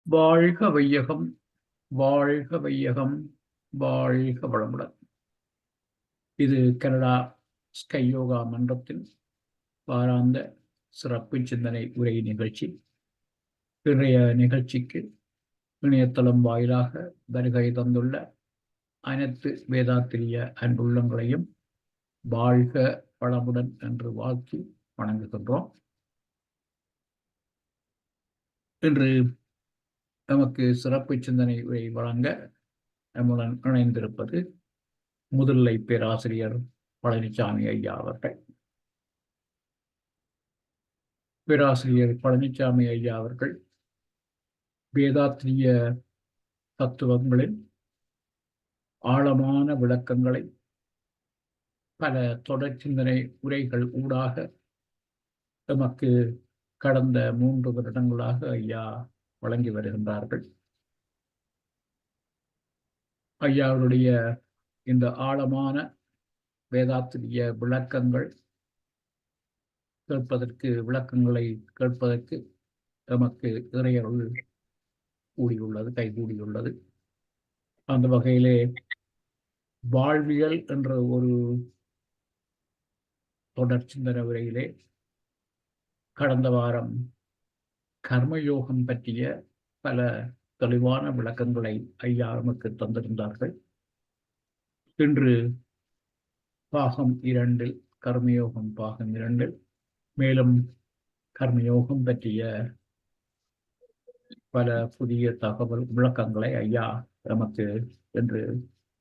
வாழ்க வையகம், வாழ்க வையகம், வாழ்க வளமுடன். இது கனடா ஸ்கை யோகா மன்றத்தின் வாராந்த சிறப்பு சிந்தனை உரை நிகழ்ச்சி. இன்றைய நிகழ்ச்சிக்கு இணையதளம் வாயிலாக வருகை தந்துள்ள அனைத்து வேதாத்திரிய அன்புள்ளங்களையும் வாழ்க வளமுடன் என்று வாழ்த்தி வணங்குகின்றோம். இன்று நமக்கு சிறப்பு சிந்தனை உரை வழங்க நம்முடன் இணைந்திருப்பது முதுநிலை பேராசிரியர் பழனிசாமி ஐயா அவர்கள். பேராசிரியர் பழனிசாமி ஐயா அவர்கள் வேதாத்திரிய தத்துவங்களின் ஆழமான விளக்கங்களை பல தொடர் சிந்தனை உரைகள் ஊடாக நமக்கு கடந்த 3 வருடங்களாக ஐயா வழங்கி வருகின்றார்கள். ஐயாவுடைய இந்த ஆழமான வேதாத்திரிய விளக்கங்களை கேட்பதற்கு நமக்கு இறையருள் கூடியுள்ளது, கைகூடியுள்ளது. அந்த வகையிலே வாழ்வியல் என்ற ஒரு தொடர் சிந்தனை உரையிலே கடந்த வாரம் கர்மயோகம் பற்றிய பல தெளிவான விளக்கங்களை ஐயா நமக்கு தந்திருந்தார்கள். இன்று பாகம் 2, கர்மயோகம் பாகம் 2, மேலும் கர்மயோகம் பற்றிய பல புதிய தகவல் விளக்கங்களை ஐயா நமக்கு என்று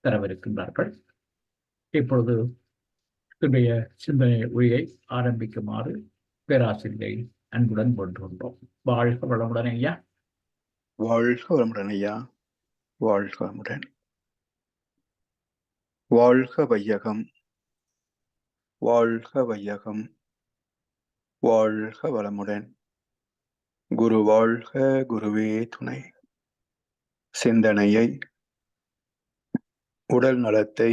தரவிருக்கின்றார்கள். இப்பொழுது இன்றைய சிந்தனை உரையை ஆரம்பிக்குமாறு பேராசிரியை அன்புடன் கொண்டுள்ளோம். வாழ்க வளமுடன் ஐயா. வாழ்க வளமுடன் ஐயா. வாழ்க வளமுடன். வாழ்க வையகம், வாழ்க வையகம், வாழ்க வளமுடன். குரு வாழ்க, குருவே துணை. சிந்தனையை, உடல் நலத்தை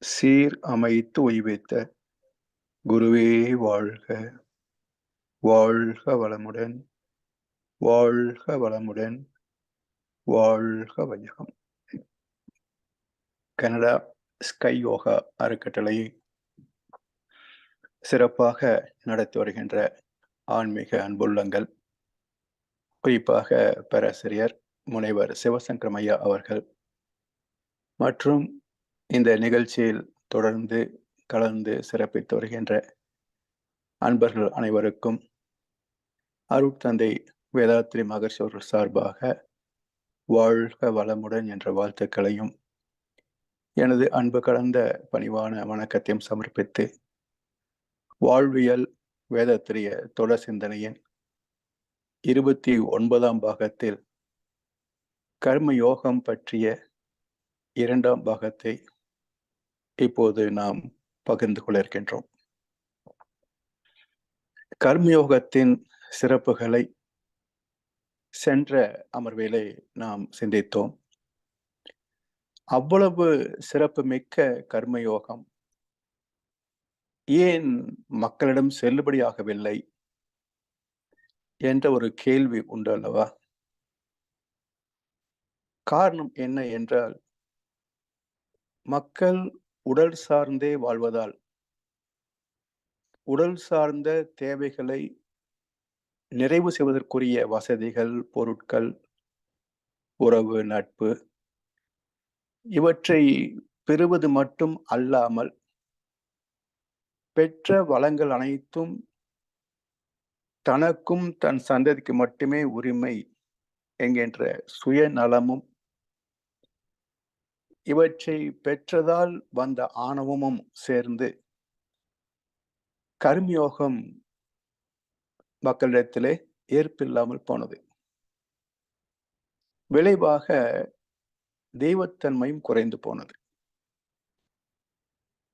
சீர் அமைத்து உய்வித்த குருவே வாழ்க. வாழ்க வளமுடன், வாழ்க வளமுடன், வாழ்க வையகம். கனடா ஸ்கை யோகா அறக்கட்டளையை சிறப்பாக நடத்தி வருகின்ற ஆன்மீக அன்புள்ளங்கள், குறிப்பாக பேராசிரியர் முனைவர் சிவசங்கரம் ஐயா அவர்கள் மற்றும் இந்த நிகழ்ச்சியில் தொடர்ந்து கலந்து சிறப்பித்து வருகின்ற அன்பர்கள் அனைவருக்கும் அருட்தந்தை வேதாத்திரி மகர்ஷி அவர்கள் சார்பாக வாழ்க வளமுடன் என்ற வாழ்த்துக்களையும் எனது அன்பு கலந்த பணிவான வணக்கத்தையும் சமர்ப்பித்து, வாழ்வியல் வேதாத்திரிய தொடர் சிந்தனையின் 29ஆம் பாகத்தில் கர்ம யோகம் பற்றிய 2ஆம் பாகத்தை இப்போது நாம் பகிர்ந்து கொள்ள இருக்கின்றோம். கர்மயோகத்தின் சிறப்புகளை சென்ற அமர்விலே நாம் சிந்தித்தோம். அவ்வளவு சிறப்பு மிக்க கர்மயோகம் ஏன் மக்களிடம் செல்லுபடியாகவில்லை என்ற ஒரு கேள்வி உண்டு அல்லவா? காரணம் என்ன என்றால், மக்கள் உடல் சார்ந்தே வாழ்வதால் உடல் சார்ந்த தேவைகளை நிறைவு செய்வதற்குரிய வசதிகள், பொருட்கள், உறவு, நட்பு இவற்றை பெறுவது மட்டும் அல்லாமல் பெற்ற வளங்கள் அனைத்தும் தனக்கும் தன் சந்ததிக்கு மட்டுமே உரிமை என்கின்ற சுயநலமும், இவற்றை பெற்றதால் வந்த ஆணவமும் சேர்ந்து கர்மயோகம் மக்களிடத்திலே ஏற்பில்லாமல் போனது. விளைவாக தெய்வத்தன்மையும் குறைந்து போனது.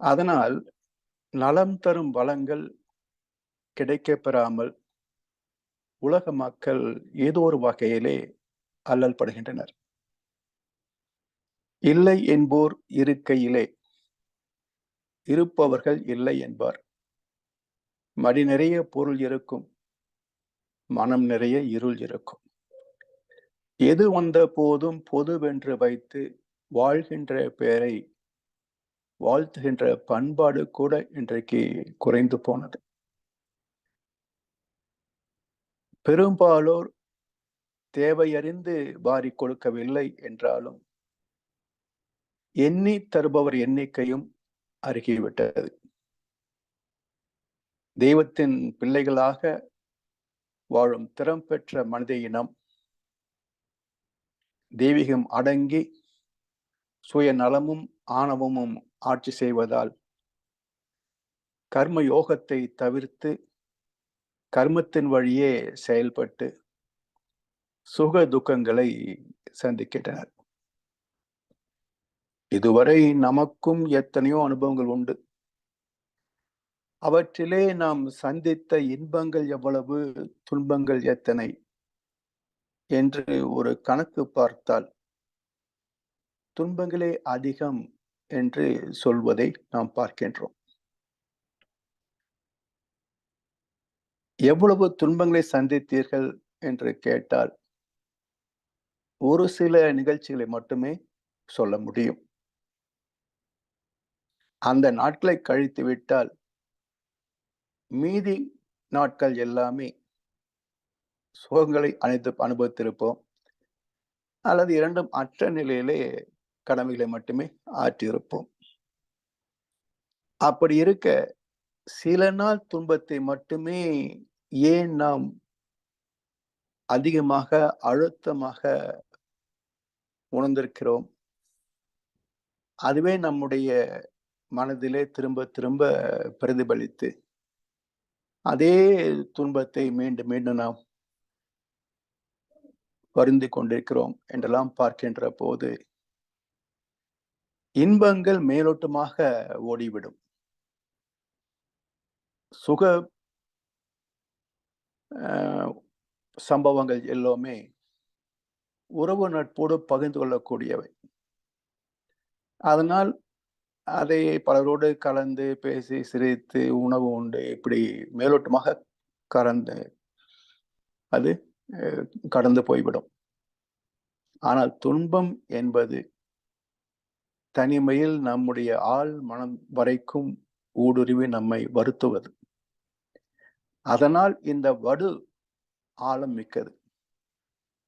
அதனால் நலம் தரும் வளங்கள் கிடைக்கப் பெறாமல் உலக மக்கள் ஏதோ ஒரு வகையிலே அல்லல் படுகின்றனர். இல்லை என்போர் இருக்கையிலே இருப்பவர்கள் இல்லை என்பார். மடி நிறைய பொருள் இருக்கும், மனம் நிறைய இருள் இருக்கும். எது வந்த போதும் பொதுவென்று வைத்து வாழ்கின்ற பேரை வாழ்த்துகின்ற பண்பாடு கூட இன்றைக்கு குறைந்து போனது. பெரும்பாலோர் தேவையறிந்து வாரிக் கொடுக்கவில்லை என்றாலும் எண்ணி தருபவர் எண்ணிக்கையும் அருகிவிட்டது. தெய்வத்தின் பிள்ளைகளாக வாழும் திறம் பெற்ற மனித இனம் தெய்வீகம் அடங்கி சுயநலமும் ஆணவமும் ஆட்சி செய்வதால் கர்ம யோகத்தை தவிர்த்து கர்மத்தின் வழியே செயல்பட்டு சுக துக்கங்களை சந்திக்கின்றனர். இதுவரை நமக்கும் எத்தனையோ அனுபவங்கள் உண்டு. அவற்றிலே நாம் சந்தித்த இன்பங்கள் எவ்வளவு, துன்பங்கள் எத்தனை என்று ஒரு கணக்கு பார்த்தால் துன்பங்களே அதிகம் என்று சொல்வதை நாம் பார்க்கின்றோம். எவ்வளவு துன்பங்களை சந்தித்தீர்கள் என்று கேட்டால் ஒரு சில நிகழ்ச்சிகளை மட்டுமே சொல்ல முடியும். அந்த நாட்களை கழித்து விட்டால் மீதி நாட்கள் எல்லாமே சுகங்களை அனுபவித்திருப்போம், அல்லது இரண்டும் அற்ற நிலையிலே கடமைகளை மட்டுமே ஆற்றியிருப்போம். அப்படி இருக்க சில நாள் துன்பத்தை மட்டுமே ஏன் நாம் அதிகமாக அழுத்தமாக உணர்ந்திருக்கிறோம்? அதுவே நம்முடைய மனதிலே திரும்ப திரும்ப பிரதிபலித்து அதே துன்பத்தை மீண்டும் மீண்டும் நாம் வருந்தி கொண்டிருக்கிறோம் என்றெல்லாம் பார்க்கின்ற போது இன்பங்கள் மேலோட்டமாக ஓடிவிடும். சுக சம்பவங்கள் எல்லாமே உறவு நட்போடு பகிர்ந்து கொள்ளக்கூடியவை. அதனால் அதை பலரோடு கலந்து பேசி சிரித்து உணவு உண்டு இப்படி மேலோட்டமாக அது கடந்து போய்விடும். ஆனால் துன்பம் என்பது தனிமையில் நம்முடைய ஆள் மனம் வரைக்கும் ஊடுருவி நம்மை வருத்துவது. அதனால் இந்த வடு ஆழம் மிக்கது.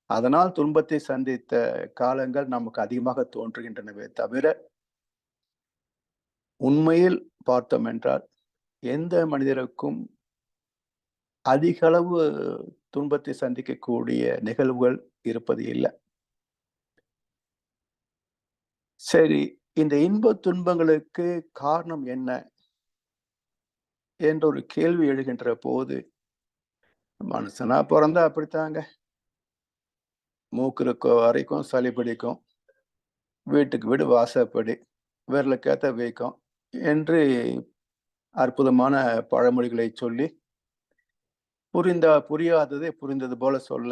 அதனால் துன்பத்தை சந்தித்த காலங்கள் நமக்கு அதிகமாக தோன்றுகின்றனவே தவிர உண்மையில் பார்த்தோம் என்றால் எந்த மனிதருக்கும் அதிக அளவு துன்பத்தை சந்திக்கக்கூடிய நிகழ்வுகள் இருப்பது இல்லை. சரி, இந்த இன்ப துன்பங்களுக்கு காரணம் என்ன என்ற ஒரு கேள்வி எழுகின்ற போது, மனுஷனா பிறந்தா அப்படித்தாங்க, மூக்கு இருக்க வரைக்கும் சளி பிடிக்கும், வீட்டுக்கு வீடு வாசப்படி, விரலுக்கேத்த வீக்கம் என்று அற்புதமான பழமொழிகளை சொல்லி புரியாததை புரிந்தது போல சொல்ல,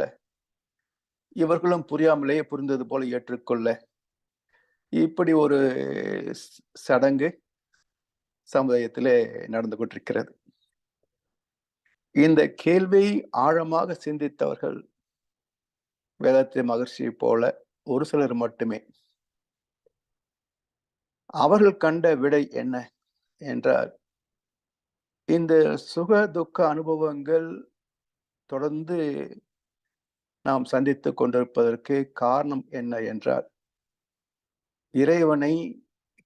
இவர்களும் புரியாமலேயே புரிந்தது போல ஏற்றுக்கொள்ள, இப்படி ஒரு சடங்கு சமுதாயத்திலே நடந்து கொண்டிருக்கிறது. இந்த கேள்வியை ஆழமாக சிந்தித்தவர்கள் வேதாத்திரி மகர்ஷி போல ஒரு சிலர் மட்டுமே. அவர்கள் கண்ட விடை என்ன என்றால், இந்த சுக துக்க அனுபவங்கள் தொடர்ந்து நாம் சந்தித்துக் கொண்டிருப்பதற்கு காரணம் என்ன என்றால், இறைவனை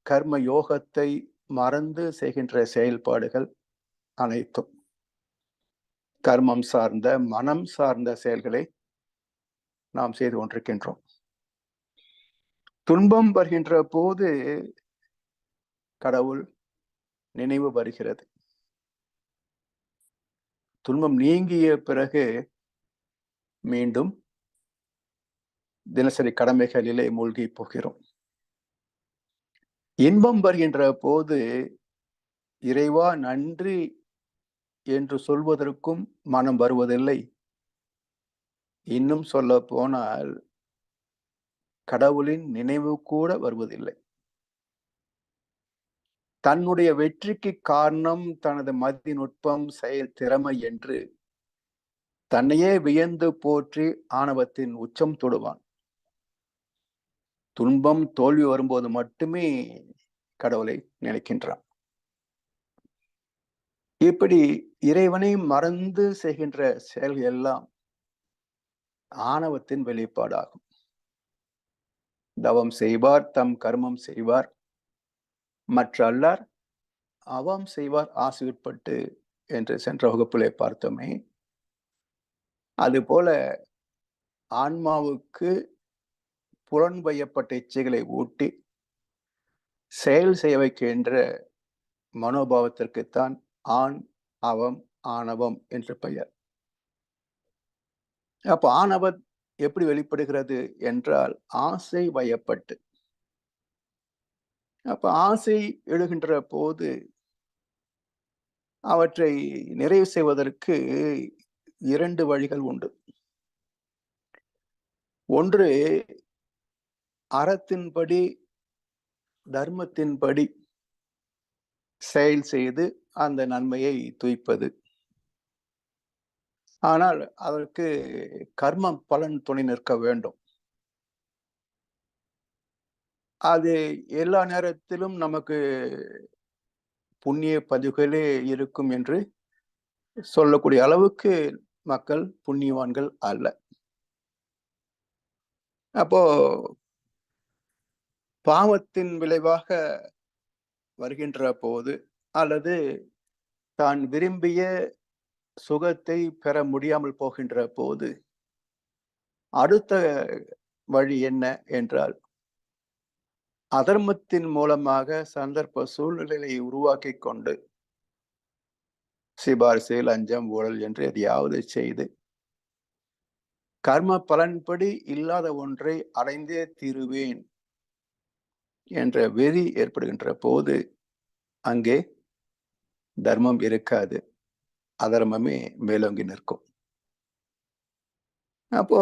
கர்ம யோகத்தை மறந்து செய்கின்ற செயல்பாடுகள் அனைத்தும் கர்மம் சார்ந்த மனம் சார்ந்த செயல்களை நாம் செய்து கொண்டிருக்கின்றோம். துன்பம் வருகின்ற போது கடவுள் நினைவு வருகிறது. துன்பம் நீங்கிய பிறகு மீண்டும் தினசரி கடமைகளிலே மூழ்கி போகிறோம். இன்பம் வருகின்ற போது இறைவா நன்றி என்று சொல்வதற்கும் மனம் வருவதில்லை. இன்னும் சொல்ல போனால் கடவுளின் நினைவு கூட வருவதில்லை. தன்னுடைய வெற்றிக்கு காரணம் தனது மதி நுட்பம், செயல் திறமை என்று தன்னையே வியந்து போற்றி ஆணவத்தின் உச்சம் தொடுவான். துன்பம் தோல்வி வரும்போது மட்டுமே கடவுளை நினைக்கின்றான். இப்படி இறைவனை மறந்து செய்கின்ற செயல்கள் எல்லாம் ஆணவத்தின் வெளிப்பாடாகும். தவம் செய்வார் தம் கர்மம் செய்வார், மற்ற அல்லார் அவம் செய்வார் ஆசை உட்பட்டு என்று சென்ற வகுப்பிலே பார்த்தோமே. அதுபோல ஆன்மாவுக்கு புலன்பயப்பட்ட இச்சைகளை ஊட்டி செயல் செய்ய வைக்கின்ற மனோபாவத்திற்குத்தான் ஆண் அவம் ஆணவம் என்று பெயர். அப்ப ஆணவம் எப்படி வெளிப்படுகிறது என்றால் ஆசை வயப்பட்டு. அப்ப ஆசை எழுகின்ற போது அவற்றை நிறைவு செய்வதற்கு 2 வழிகள் உண்டு. ஒன்று அறத்தின்படி தர்மத்தின்படி செயல் செய்து அந்த நன்மையை துய்ப்பது. ஆனால் அதற்கு கர்மம் பலன் துணை நிற்க வேண்டும். அது எல்லா நேரத்திலும் நமக்கு புண்ணிய பதிவுகளே இருக்கும் என்று சொல்லக்கூடிய அளவுக்கு மக்கள் புண்ணியவான்கள் அல்ல. அப்போ பாவத்தின் விளைவாக வருகின்ற போது அல்லது தான் விரும்பிய சுகத்தை பெற முடியாமல் போகின்ற போது அடுத்த வழி என்ன என்றால் அதர்மத்தின் மூலமாக சந்தர்ப்ப சூழ்நிலையை உருவாக்கி கொண்டு சிபாரிசு, லஞ்சம், ஊழல் என்று எதையாவது செய்து கர்ம பலன்படி இல்லாத ஒன்றை அடைந்தே தீருவேன் என்ற வெறி ஏற்படுகின்ற போது அங்கே தர்மம் இருக்காது, அதர்மமே மேலோங்கி நிற்கும். அப்போ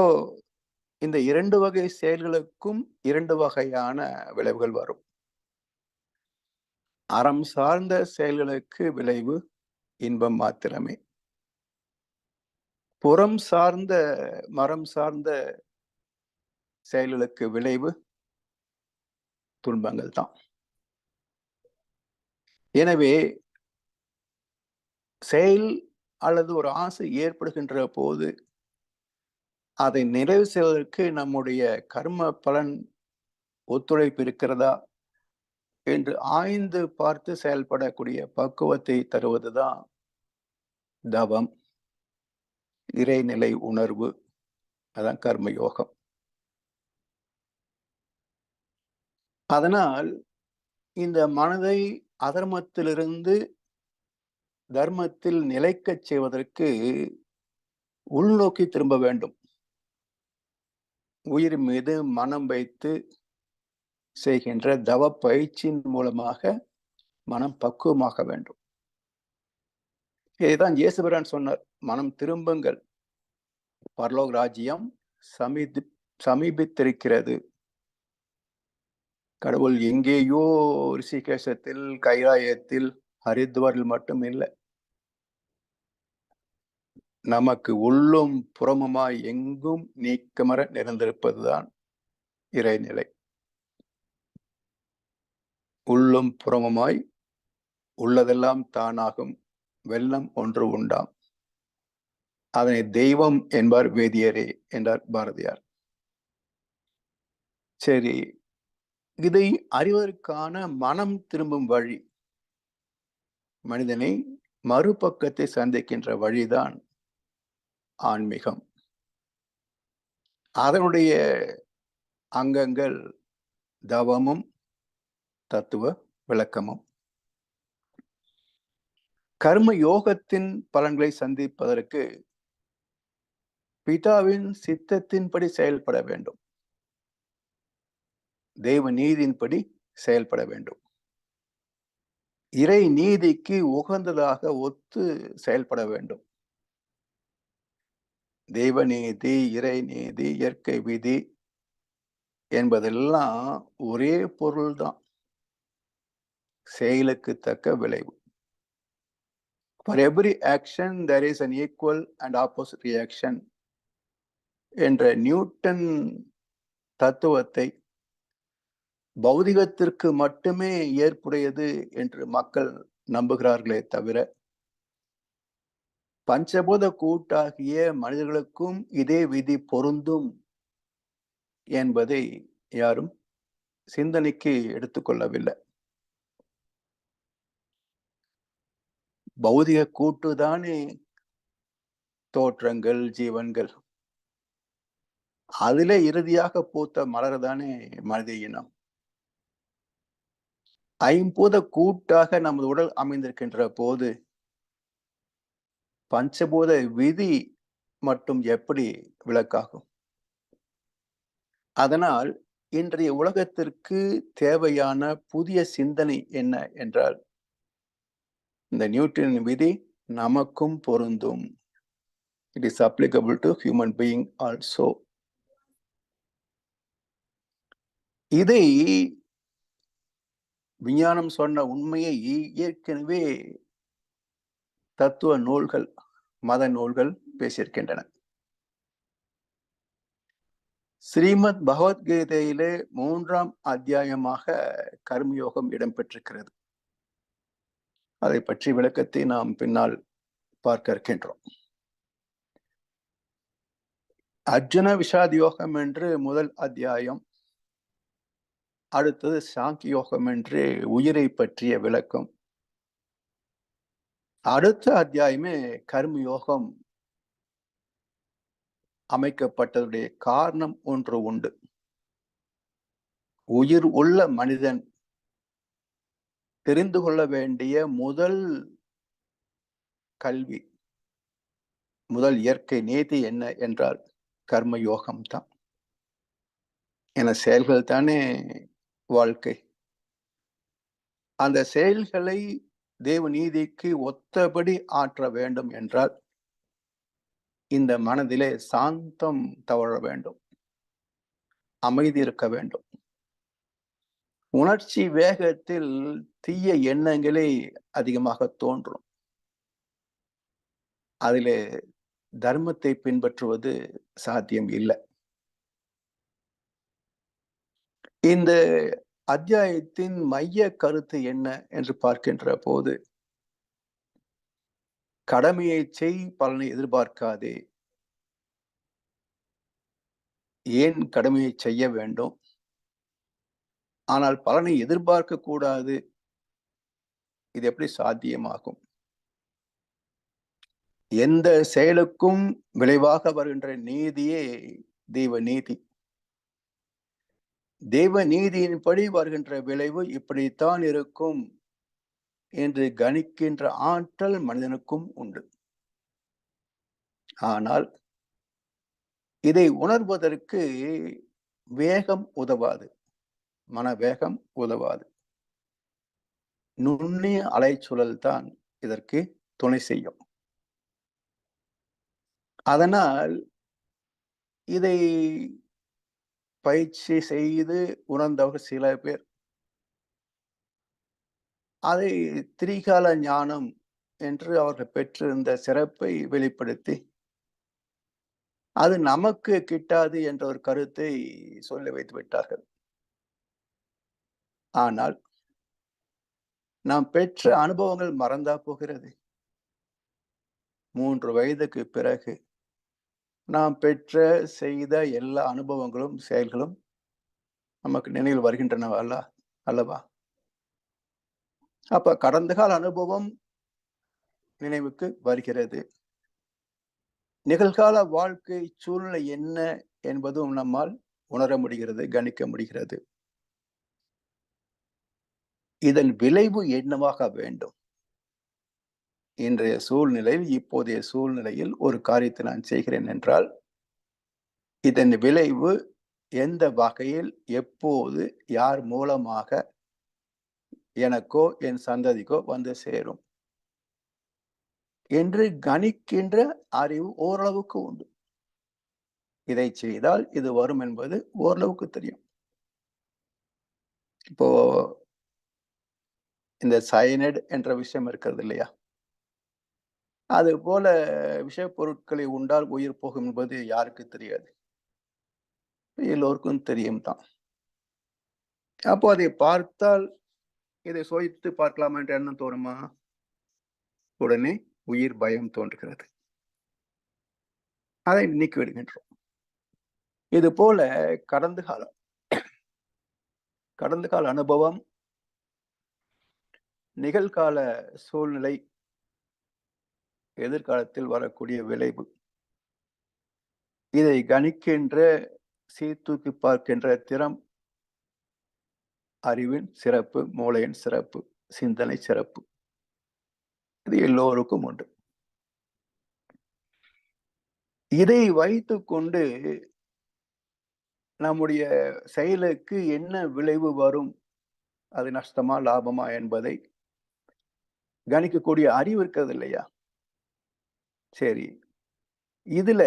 இந்த 2 வகை செயல்களுக்கும் 2 வகையான விளைவுகள் வரும். அறம் சார்ந்த செயல்களுக்கு விளைவு இன்பம் மாத்திரமே. புறம் சார்ந்த மரம் சார்ந்த செயல்களுக்கு விளைவு துன்பங்கள் தான். எனவே செயல் அல்லது ஒரு ஆசை ஏற்படுகின்ற போது அதை நிறைவு செய்வதற்கு நம்முடைய கர்ம பலன் ஒத்துழைப்பு இருக்கிறதா என்று ஆய்ந்து பார்த்து செயல்படக்கூடிய பக்குவத்தை தருவதுதான் தவம், இறைநிலை உணர்வு, அதான் கர்மயோகம். அதனால் இந்த மனதை அதர்மத்திலிருந்து தர்மத்தில் நிலைக்கச் செய்வதற்கு உள்நோக்கி திரும்ப வேண்டும். உயிர் மீது மனம் வைத்து செய்கின்ற தவ பயிற்சியின் மூலமாக மனம் பக்குவமாக வேண்டும். இதைதான் இயேசுபிரான் சொன்னார், மனம் திரும்புங்கள், பரலோக ராஜ்யம் சமீபித்திருக்கிறது. கடவுள் எங்கேயோ ரிஷிகேசத்தில், கைலாயத்தில், ஹரித்வாரில் மட்டும் இல்லை, நமக்கு உள்ளும் புறமுமாய் எங்கும் நீக்கமர நிறைந்திருப்பதுதான் இறைநிலை. உள்ளும் புறமுமாய் உள்ளதெல்லாம் தானாகும், வெள்ளம் ஒன்று உண்டாம், அதனை தெய்வம் என்பார் வேதியரே என்றார் பாரதியார். சரி, இதை அறிவதற்கான மனம் திரும்பும் வழி, மனிதனை மறுபக்கத்தை சந்திக்கின்ற வழிதான் ஆன்மீகம். அதனுடைய அங்கங்கள் தவமும் தத்துவ விளக்கமும். கர்ம யோகத்தின் பலன்களை சந்திப்பதற்கு பிதாவின் சித்தத்தின்படி செயல்பட வேண்டும், தெய்வ நீதியின்படி செயல்பட வேண்டும், இறை நீதிக்கு உகந்ததாக ஒத்து செயல்பட வேண்டும். தெய்வ நீதி, இறை நீதி, இயற்கை விதி என்பதெல்லாம் ஒரே பொருள்தான், செயலுக்கு தக்க விளைவு. For every action there is an equal and opposite reaction என்ற நியூட்டன் தத்துவத்தை பௌதிகத்திற்கு மட்டுமே ஏற்புடையது என்று மக்கள் நம்புகிறார்களே தவிர பஞ்சபூத கூட்டாகிய மனிதர்களுக்கும் இதே விதி பொருந்தும் என்பதை யாரும் சிந்தனைக்கு எடுத்துக்கொள்ளவில்லை. பௌதிக கூட்டுதானே தோற்றங்கள், ஜீவன்கள். அதிலே இறுதியாக பூத்த மலர்தானே மனித இனம். ஐம்பூத கூட்டாக நமது உடல் அமைந்திருக்கின்ற போது பஞ்சபூத விதி மட்டும் எப்படி விளக்காகும்? அதனால் இன்றைய உலகத்திற்கு தேவையான புதிய சிந்தனை என்ன என்றால், இந்த நியூட்டனின் விதி நமக்கும் பொருந்தும். It is applicable to human being also. இதை விஞ்ஞானம் சொன்ன உண்மையை ஏற்கனவே தத்துவ நூல்கள், மத நூல்கள் பேசியிருக்கின்றன. ஸ்ரீமத் பகவத்கீதையிலே 3ஆம் அத்தியாயமாக கர்மயோகம் இடம்பெற்றிருக்கிறது. அதை பற்றி விளக்கத்தை நாம் பின்னால் பார்க்க இருக்கின்றோம். அர்ஜுன விஷாத யோகம் என்று முதல் அத்தியாயம், அடுத்தது சாங்கிய யோகம் என்று உயிரை பற்றிய விளக்கம், அடுத்த அத்தியாயமே கர்மயோகம் அமைக்கப்பட்டதுடைய காரணம் ஒன்று உண்டு. உயிர் உள்ள மனிதன் தெரிந்து கொள்ள வேண்டிய முதல் கல்வி, முதல் இயற்கை நீதி என்ன என்றால் கர்மயோகம் தான். என செயல்கள் தானே வாழ்க்கை. அந்த செயல்களை தேவ நீதிக்கு ஒத்தபடி ஆற்ற வேண்டும் என்றால் இந்த மனதிலே சாந்தம் தவழ வேண்டும், அமைதி இருக்க வேண்டும். உணர்ச்சி வேகத்தில் தீய எண்ணங்களே அதிகமாக தோன்றும். அதிலே தர்மத்தை பின்பற்றுவது சாத்தியம் இல்லை. இந்த அத்தியாயத்தின் மைய கருத்து என்ன என்று பார்க்கின்ற போது, கடமையை செய், பலனை எதிர்பார்க்காதே. ஏன் கடமையை செய்ய வேண்டும், ஆனால் பலனை எதிர்பார்க்க கூடாது? இது எப்படி சாத்தியமாகும்? எந்த செயலுக்கும் விளைவாக வருகின்ற நீதியே தெய்வ நீதி. தெய்வ நீதியின்படி வருகின்ற விளைவு இப்படித்தான் இருக்கும் என்று கணிக்கின்ற ஆற்றல் மனிதனுக்கும் உண்டு. ஆனால் இதை உணர்வதற்கு வேகம் உதவாது, மனவேகம் உதவாது. நுண்ணிய அலைச்சூழல் தான் இதற்கு துணை செய்யும். அதனால் இதை பயிற்சி செய்து உணர்ந்தவர் சில பேர் அதை திரிகால ஞானம் என்று அவர்கள் பெற்றிருந்த சிறப்பை வெளிப்படுத்தி அது நமக்கு கிட்டாது என்ற ஒரு கருத்தை சொல்லி வைத்து விட்டார்கள். ஆனால் நாம் பெற்ற அனுபவங்கள் மறந்தா போகிறது? 3 வயதுக்கு பிறகு நாம் பெற்ற செய்த எல்லா அனுபவங்களும் செயல்களும் நமக்கு நினைவில் வருகின்றன அல்லவா? அப்ப கடந்த கால அனுபவம் நினைவுக்கு வருகிறது. நிகழ்கால வாழ்க்கை சூழ்நிலை என்ன என்பதும் நம்மால் உணர முடிகிறது, கணிக்க முடிகிறது. இதன் விளைவு என்னவாக வேண்டும்? இன்றைய சூழ்நிலையில், இப்போதைய சூழ்நிலையில் ஒரு காரியத்தை நான் செய்கிறேன் என்றால் இதன் விளைவு எந்த வகையில், எப்போது, யார் மூலமாக எனக்கோ என் சந்ததிக்கோ வந்து சேரும் என்று கணிக்கின்ற அறிவு ஓரளவுக்கு உண்டு. இதை செய்தால் இது வரும் என்பது ஓரளவுக்கு தெரியும். இப்போ இந்த சயனைடு என்ற விஷயம் இருக்கிறது இல்லையா? அது போல விஷப் பொருட்களை உண்டால் உயிர் போகும் என்பது யாருக்கு தெரியாது? எல்லோருக்கும் தெரியும் தான். அப்போ அதை பார்த்தால் இதை சுவைத்து பார்க்கலாமா என்ற எண்ணம் தோணுமா? உடனே உயிர் பயம் தோன்றுகிறது. அதை நீக்கி விடுகின்றோம். இது போல கடந்த காலம் கடந்த கால அனுபவம், நிகழ்கால சூழ்நிலை, எதிர்காலத்தில் வரக்கூடிய விளைவு. இதை கணிக்கின்ற, சீர்தூக்கி பார்க்கின்ற திறம் அறிவின் சிறப்பு, மூளையின் சிறப்பு, சிந்தனை சிறப்பு. இது எல்லோருக்கும் உண்டு. இதை வைத்துக்கொண்டு நம்முடைய செயலுக்கு என்ன விளைவு வரும், அது நஷ்டமா லாபமா என்பதை கணிக்கக்கூடிய அறிவு இருக்கிறது இல்லையா? சரி, இதுல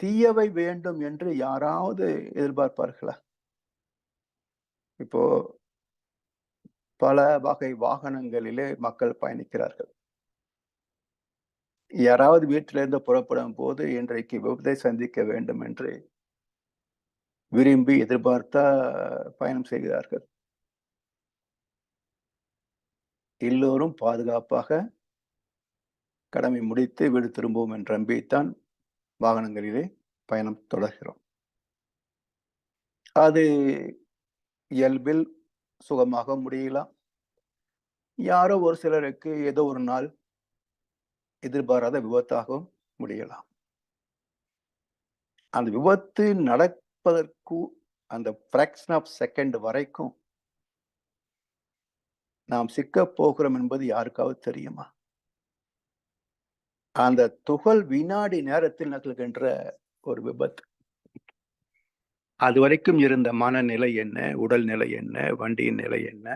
தீயவை வேண்டும் என்று யாராவது எதிர்பார்ப்பார்களா? இப்போ பல வகை வாகனங்களிலே மக்கள் பயணிக்கிறார்கள். யாராவது வீட்டிலிருந்து புறப்படும் போது இன்றைக்கு விபத்தை சந்திக்க வேண்டும் என்று விரும்பி எதிர்பார்த்தா பயணம் செய்கிறார்கள். எல்லோரும் பாதுகாப்பாக கடமை முடித்து வீடு திரும்புவோம் என்ற நம்பித்தான் வாகனங்களிலே பயணம் தொடர்கிறோம். அது இயல்பில் சுகமாக முடியலாம். யாரோ ஒரு சிலருக்கு ஏதோ ஒரு நாள் எதிர்பாராத விபத்தாகவும் முடியலாம். அந்த விபத்து நடப்பதற்கு அந்த fraction of second வரைக்கும் நாம் சிக்கப் போகிறோம் என்பது யாருக்காவது தெரியுமா? அந்த துகள் வினாடி நேரத்தில் நிகழ்கின்ற ஒரு விபத்து. அதுவரைக்கும் இருந்த மனநிலை என்ன, உடல் நிலை என்ன, வண்டியின் நிலை என்ன,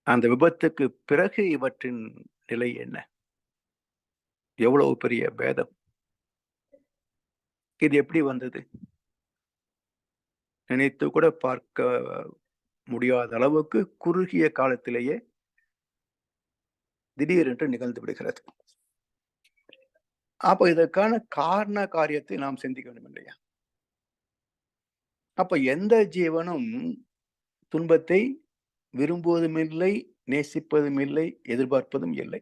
அந்த விபத்துக்கு பிறகு இவற்றின் நிலை என்ன? எவ்வளவு பெரிய பேதம்! இது எப்படி வந்தது? நினைத்து கூட பார்க்க முடியாத அளவுக்கு குறுகிய காலத்திலேயே திடீரென்று நிகழ்ந்து விடுகிறது. அப்ப இதற்கான காரண காரியத்தை நாம் சிந்திக்க வேண்டும் இல்லையா? அப்ப எந்த ஜீவனும் துன்பத்தை விரும்புவதும் இல்லை, நேசிப்பதும் இல்லை, எதிர்பார்ப்பதும் இல்லை.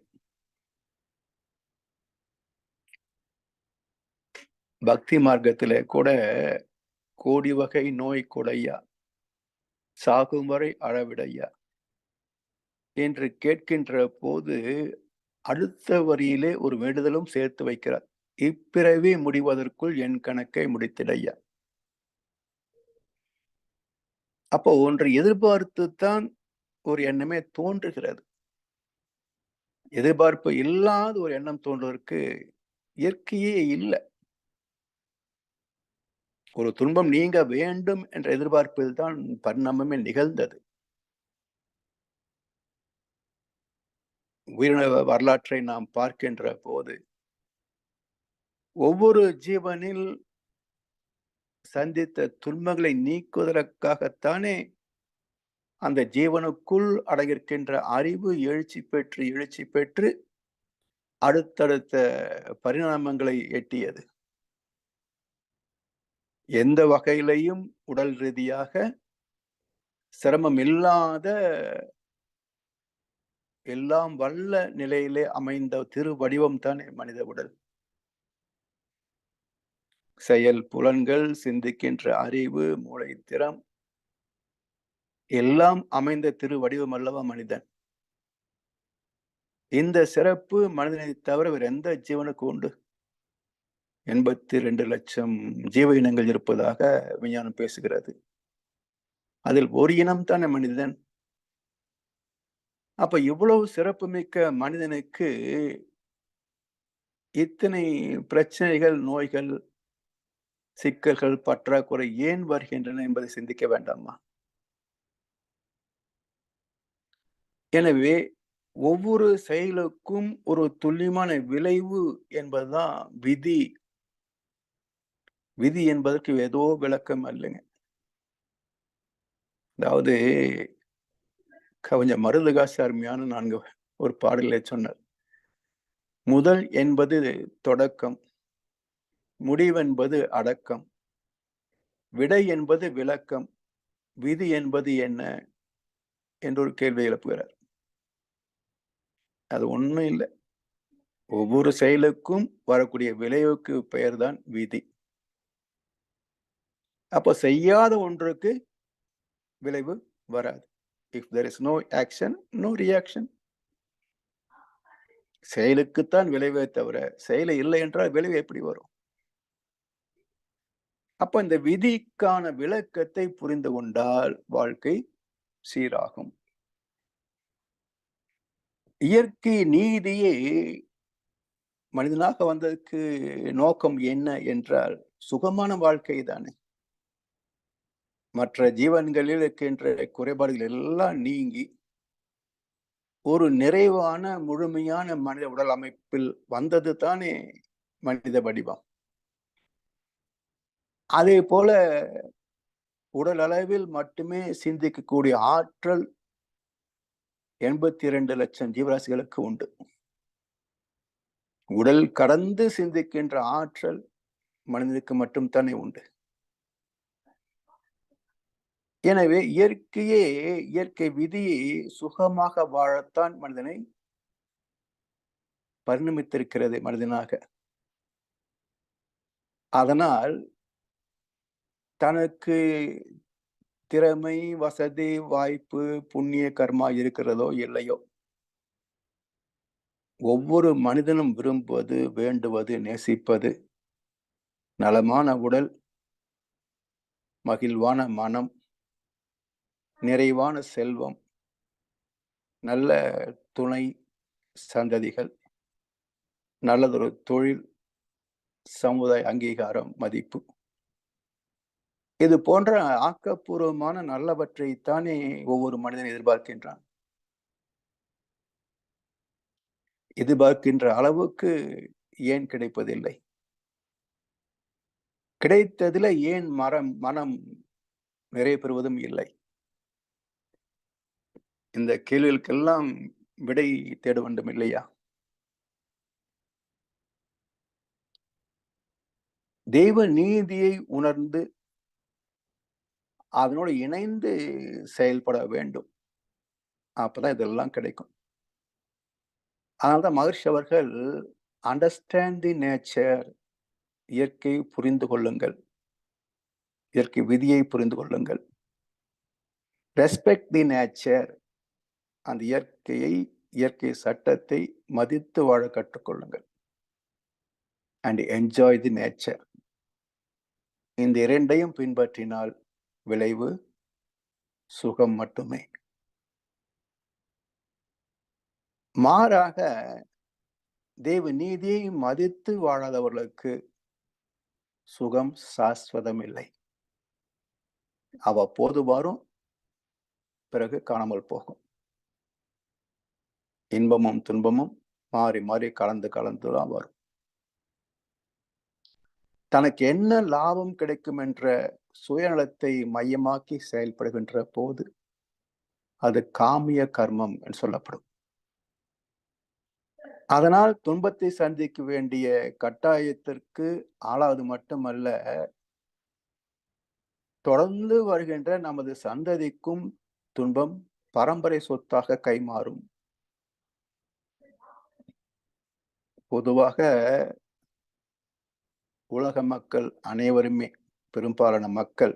பக்தி மார்க்கத்திலே கூட கோடி வகை நோய் கொடையா, சாகும் வரை அழவிடையா என்று கேட்கின்ற போது அடுத்த வரியிலே ஒரு வேண்டுதலும் சேர்த்து வைக்கிறார். இப்பிறவி முடிவதற்குள் என் கணக்கை முடித்திடையா. அப்போ ஒன்றை எதிர்பார்த்துத்தான் ஒரு எண்ணமே தோன்றுகிறது. எதிர்பார்ப்பு இல்லாத ஒரு எண்ணம் தோன்றுவதற்கு இயற்கையே இல்லை. ஒரு துன்பம் நீங்க வேண்டும் என்ற எதிர்பார்ப்பில் தான் பரிணாமமே நிகழ்ந்தது. உயிரின வரலாற்றை நாம் பார்க்கின்ற போது ஒவ்வொரு ஜீவனில் சந்தித்த துன்பங்களை நீக்குவதற்காகத்தானே அந்த ஜீவனுக்குள் அடங்கியிருக்கின்ற அறிவு எழுச்சி பெற்று அடுத்தடுத்த பரிணாமங்களை எட்டியது. எந்த வகையிலையும் உடல் ரீதியாக சிரமம் இல்லாத எல்லாம் வல்ல நிலையிலே அமைந்த திரு வடிவம் தானே மனித உடல். செயல் புலன்கள், சிந்திக்கின்ற அறிவு, மூளை திறம் எல்லாம் அமைந்த திரு வடிவம் அல்லவா மனிதன். இந்த சிறப்பு மனிதனை தவிர வேறு எந்த ஜீவனுக்கு உண்டு? 82 லட்சம் ஜீவ இனங்கள் இருப்பதாக விஞ்ஞானம் பேசுகிறது. அதில் ஒரு இனம் தானே மனிதன். அப்ப இவ்வளவு சிறப்புமிக்க மனிதனுக்கு இத்தனை பிரச்சனைகள், நோய்கள், சிக்கல்கள், பற்றாக்குறை ஏன் வருகின்றன என்பதை சிந்திக்க வேண்டாமா? எனவே ஒவ்வொரு செயலுக்கும் ஒரு துல்லியமான விளைவு என்பதுதான் விதி. விதி என்பதற்கு ஏதோ விளக்கம் அல்லங்க. அதாவது கவிஞர் மருதகாசி அருமையான ஒரு பாடலை சொன்னார். முதல் என்பது தொடக்கம், முடிவென்பது அடக்கம், விடை என்பது விளக்கம், விதி என்பது என்ன என்று ஒரு கேள்வி எழுப்புகிறார். அது ஒண்ணும் இல்லை. ஒவ்வொரு செயலுக்கும் வரக்கூடிய விளைவுக்கு பெயர்தான் விதி. அப்ப செய்யாத ஒன்றுக்கு விளைவு வராது. If there is no action, no reaction. செயலுக்குத்தான் விளைவே தவிர செயலை இல்லை என்றால் விளைவு எப்படி வரும்? அப்ப இந்த விதிக்கான விளக்கத்தை புரிந்து கொண்டால் வாழ்க்கை சீராகும். இயற்கை நீதியே மனிதனாக வந்ததற்கு நோக்கம் என்ன என்றால் சுகமான வாழ்க்கை தானே. மற்ற ஜீவன்களில் இருக்கின்ற குறைபாடுகள் எல்லாம் நீங்கி ஒரு நிறைவான முழுமையான மனித உடல் அமைப்பில் வந்தது தானே மனித வடிவம். அதே போல உடல் அளவில் மட்டுமே சிந்திக்கக்கூடிய ஆற்றல் 82 லட்சம் ஜீவராசிகளுக்கு உண்டு. உடல் கடந்து சிந்திக்கின்ற ஆற்றல் மனிதனுக்கு மட்டும்தானே உண்டு. எனவே இயற்கை விதியை சுகமாக வாழத்தான் மனிதனை பரிணமித்திருக்கிறது மனிதனாக. அதனால் தனக்கு திறமை, வசதி, வாய்ப்பு, புண்ணிய கர்மா இருக்கிறதோ இல்லையோ, ஒவ்வொரு மனிதனும் விரும்புவது, வேண்டுவது, நேசிப்பது நலமான உடல், மகிழ்வான மனம், நிறைவான செல்வம், நல்ல துணை, சந்ததிகள், நல்லதொரு தொழில், சமுதாய அங்கீகாரம், மதிப்பு, இது போன்ற ஆக்கப்பூர்வமான நல்லவற்றைத்தானே ஒவ்வொரு மனிதன் எதிர்பார்க்கின்றான். எதிர்பார்க்கின்ற அளவுக்கு ஏன் கிடைப்பதில்லை? கிடைத்ததில் ஏன் மனம் நிறைவு பெறுவதும் இல்லை? இந்த கேள்விகளுக்கெல்லாம் விடை தேட வேண்டும் இல்லையா? தெய்வ நீதியை உணர்ந்து அதனோடு இணைந்து செயல்பட வேண்டும். அப்பதான் இதெல்லாம் கிடைக்கும். அதனால்தான் மகர்ஷி அவர்கள் அண்டர்ஸ்டாண்ட் தி நேச்சர், இயற்கையை புரிந்து கொள்ளுங்கள், இயற்கை விதியை புரிந்து கொள்ளுங்கள், ரெஸ்பெக்ட் தி நேச்சர், அந்த இயற்கை சட்டத்தை மதித்து வாழ கற்றுக்கொள்ளுங்கள், அண்ட் என்ஜாய் தி நேச்சர். இந்த இரண்டையும் பின்பற்றினால் விளைவு சுகம் மட்டுமே. மாறாக தெய்வ நீதியை மதித்து வாழாதவர்களுக்கு சுகம் சாஸ்வதம் இல்லை. அவ்வப்போது வரும், பிறகு காணாமல் போகும். இன்பமும் துன்பமும் மாறி மாறி கலந்துதான் வரும். தனக்கு என்ன லாபம் கிடைக்கும் என்ற சுயநலத்தை மையமாக்கி செயல்படுகின்ற போது அது காமிய கர்மம் என்று சொல்லப்படும். அதனால் துன்பத்தை சந்திக்க வேண்டிய கட்டாயத்திற்கு ஆளாவது மட்டுமல்ல, தொடர்ந்து வருகின்ற நமது சந்ததிக்கும் துன்பம் பரம்பரை சொத்தாக கைமாறும். பொதுவாக உலக மக்கள் அனைவருமே, பெரும்பாலான மக்கள்,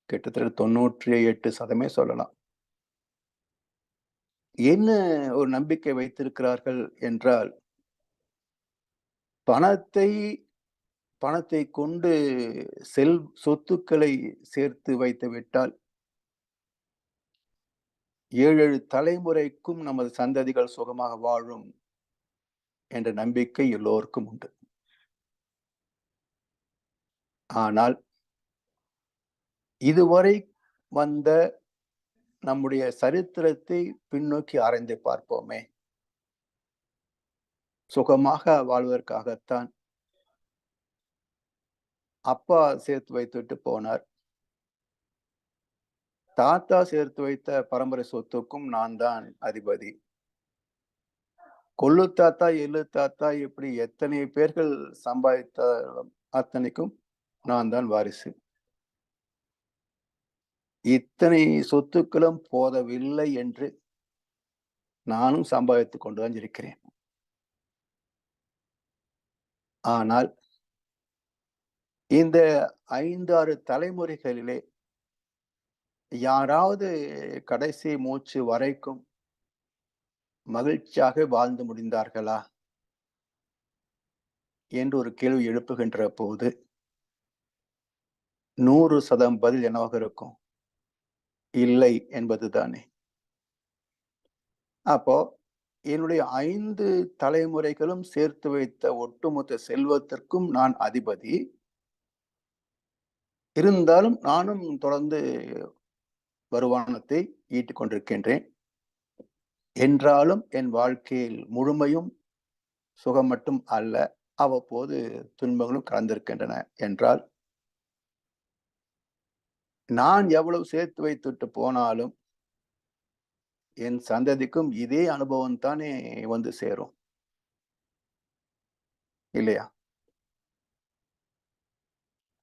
கிட்டத்தட்ட 98% சொல்லலாம், என்ன ஒரு நம்பிக்கை வைத்திருக்கிறார்கள் என்றால், பணத்தை கொண்டு சொத்துக்களை சேர்த்து வைத்து விட்டால் 7 தலைமுறைக்கும் நமது சந்ததிகள் சுகமாக வாழும் என்ற நம்பிக்கை எல்லோருக்கும் உண்டு. ஆனால் இதுவரை வந்த நம்முடைய சரித்திரத்தை பின்னோக்கி ஆராய்ந்து பார்ப்போமே. சுகமாக வாழ்வதற்காகத்தான் அப்பா சேர்த்து வைத்துவிட்டு போனார். தாத்தா சேர்த்து வைத்த பரம்பரை சொத்துக்கும் நான் தான் அதிபதி. கொள்ளு தாத்தா எள்ளு தாத்தா இப்படி எத்தனை பேர்கள் சம்பாதித்த அத்தனைக்கும் நான் தான் வாரிசு. இத்தனை சொத்துக்களும் போதவில்லை என்று நானும் சம்பாதித்துக் கொண்டுதான் இருக்கிறேன். ஆனால் இந்த 5, 6 தலைமுறைகளிலே யாராவது கடைசி மூச்சு வரைக்கும் மகிழ்ச்சியாக வாழ்ந்து முடிந்தார்களா என்று ஒரு கேள்வி எழுப்புகின்ற போது 100% பதில் என்னவாக இருக்கும்? இல்லை என்பதுதானே. அப்போ என்னுடைய 5 தலைமுறைகளும் சேர்த்து வைத்த ஒட்டுமொத்த செல்வத்திற்கும் நான் அதிபதி. இருந்தாலும் நானும் தொடர்ந்து வருமானத்தை ஈட்டிக் கொண்டிருக்கின்றேன். என்றாலும் என் வாழ்க்கையில் முழுமையும் சுகம் மட்டும் அல்ல, அவ்வப்போது துன்பங்களும் கலந்திருக்கின்றன என்றால், நான் எவ்வளவு சேர்த்து வைத்துட்டு போனாலும் என் சந்ததிக்கும் இதே அனுபவம் தானே வந்து சேரும், இல்லையா?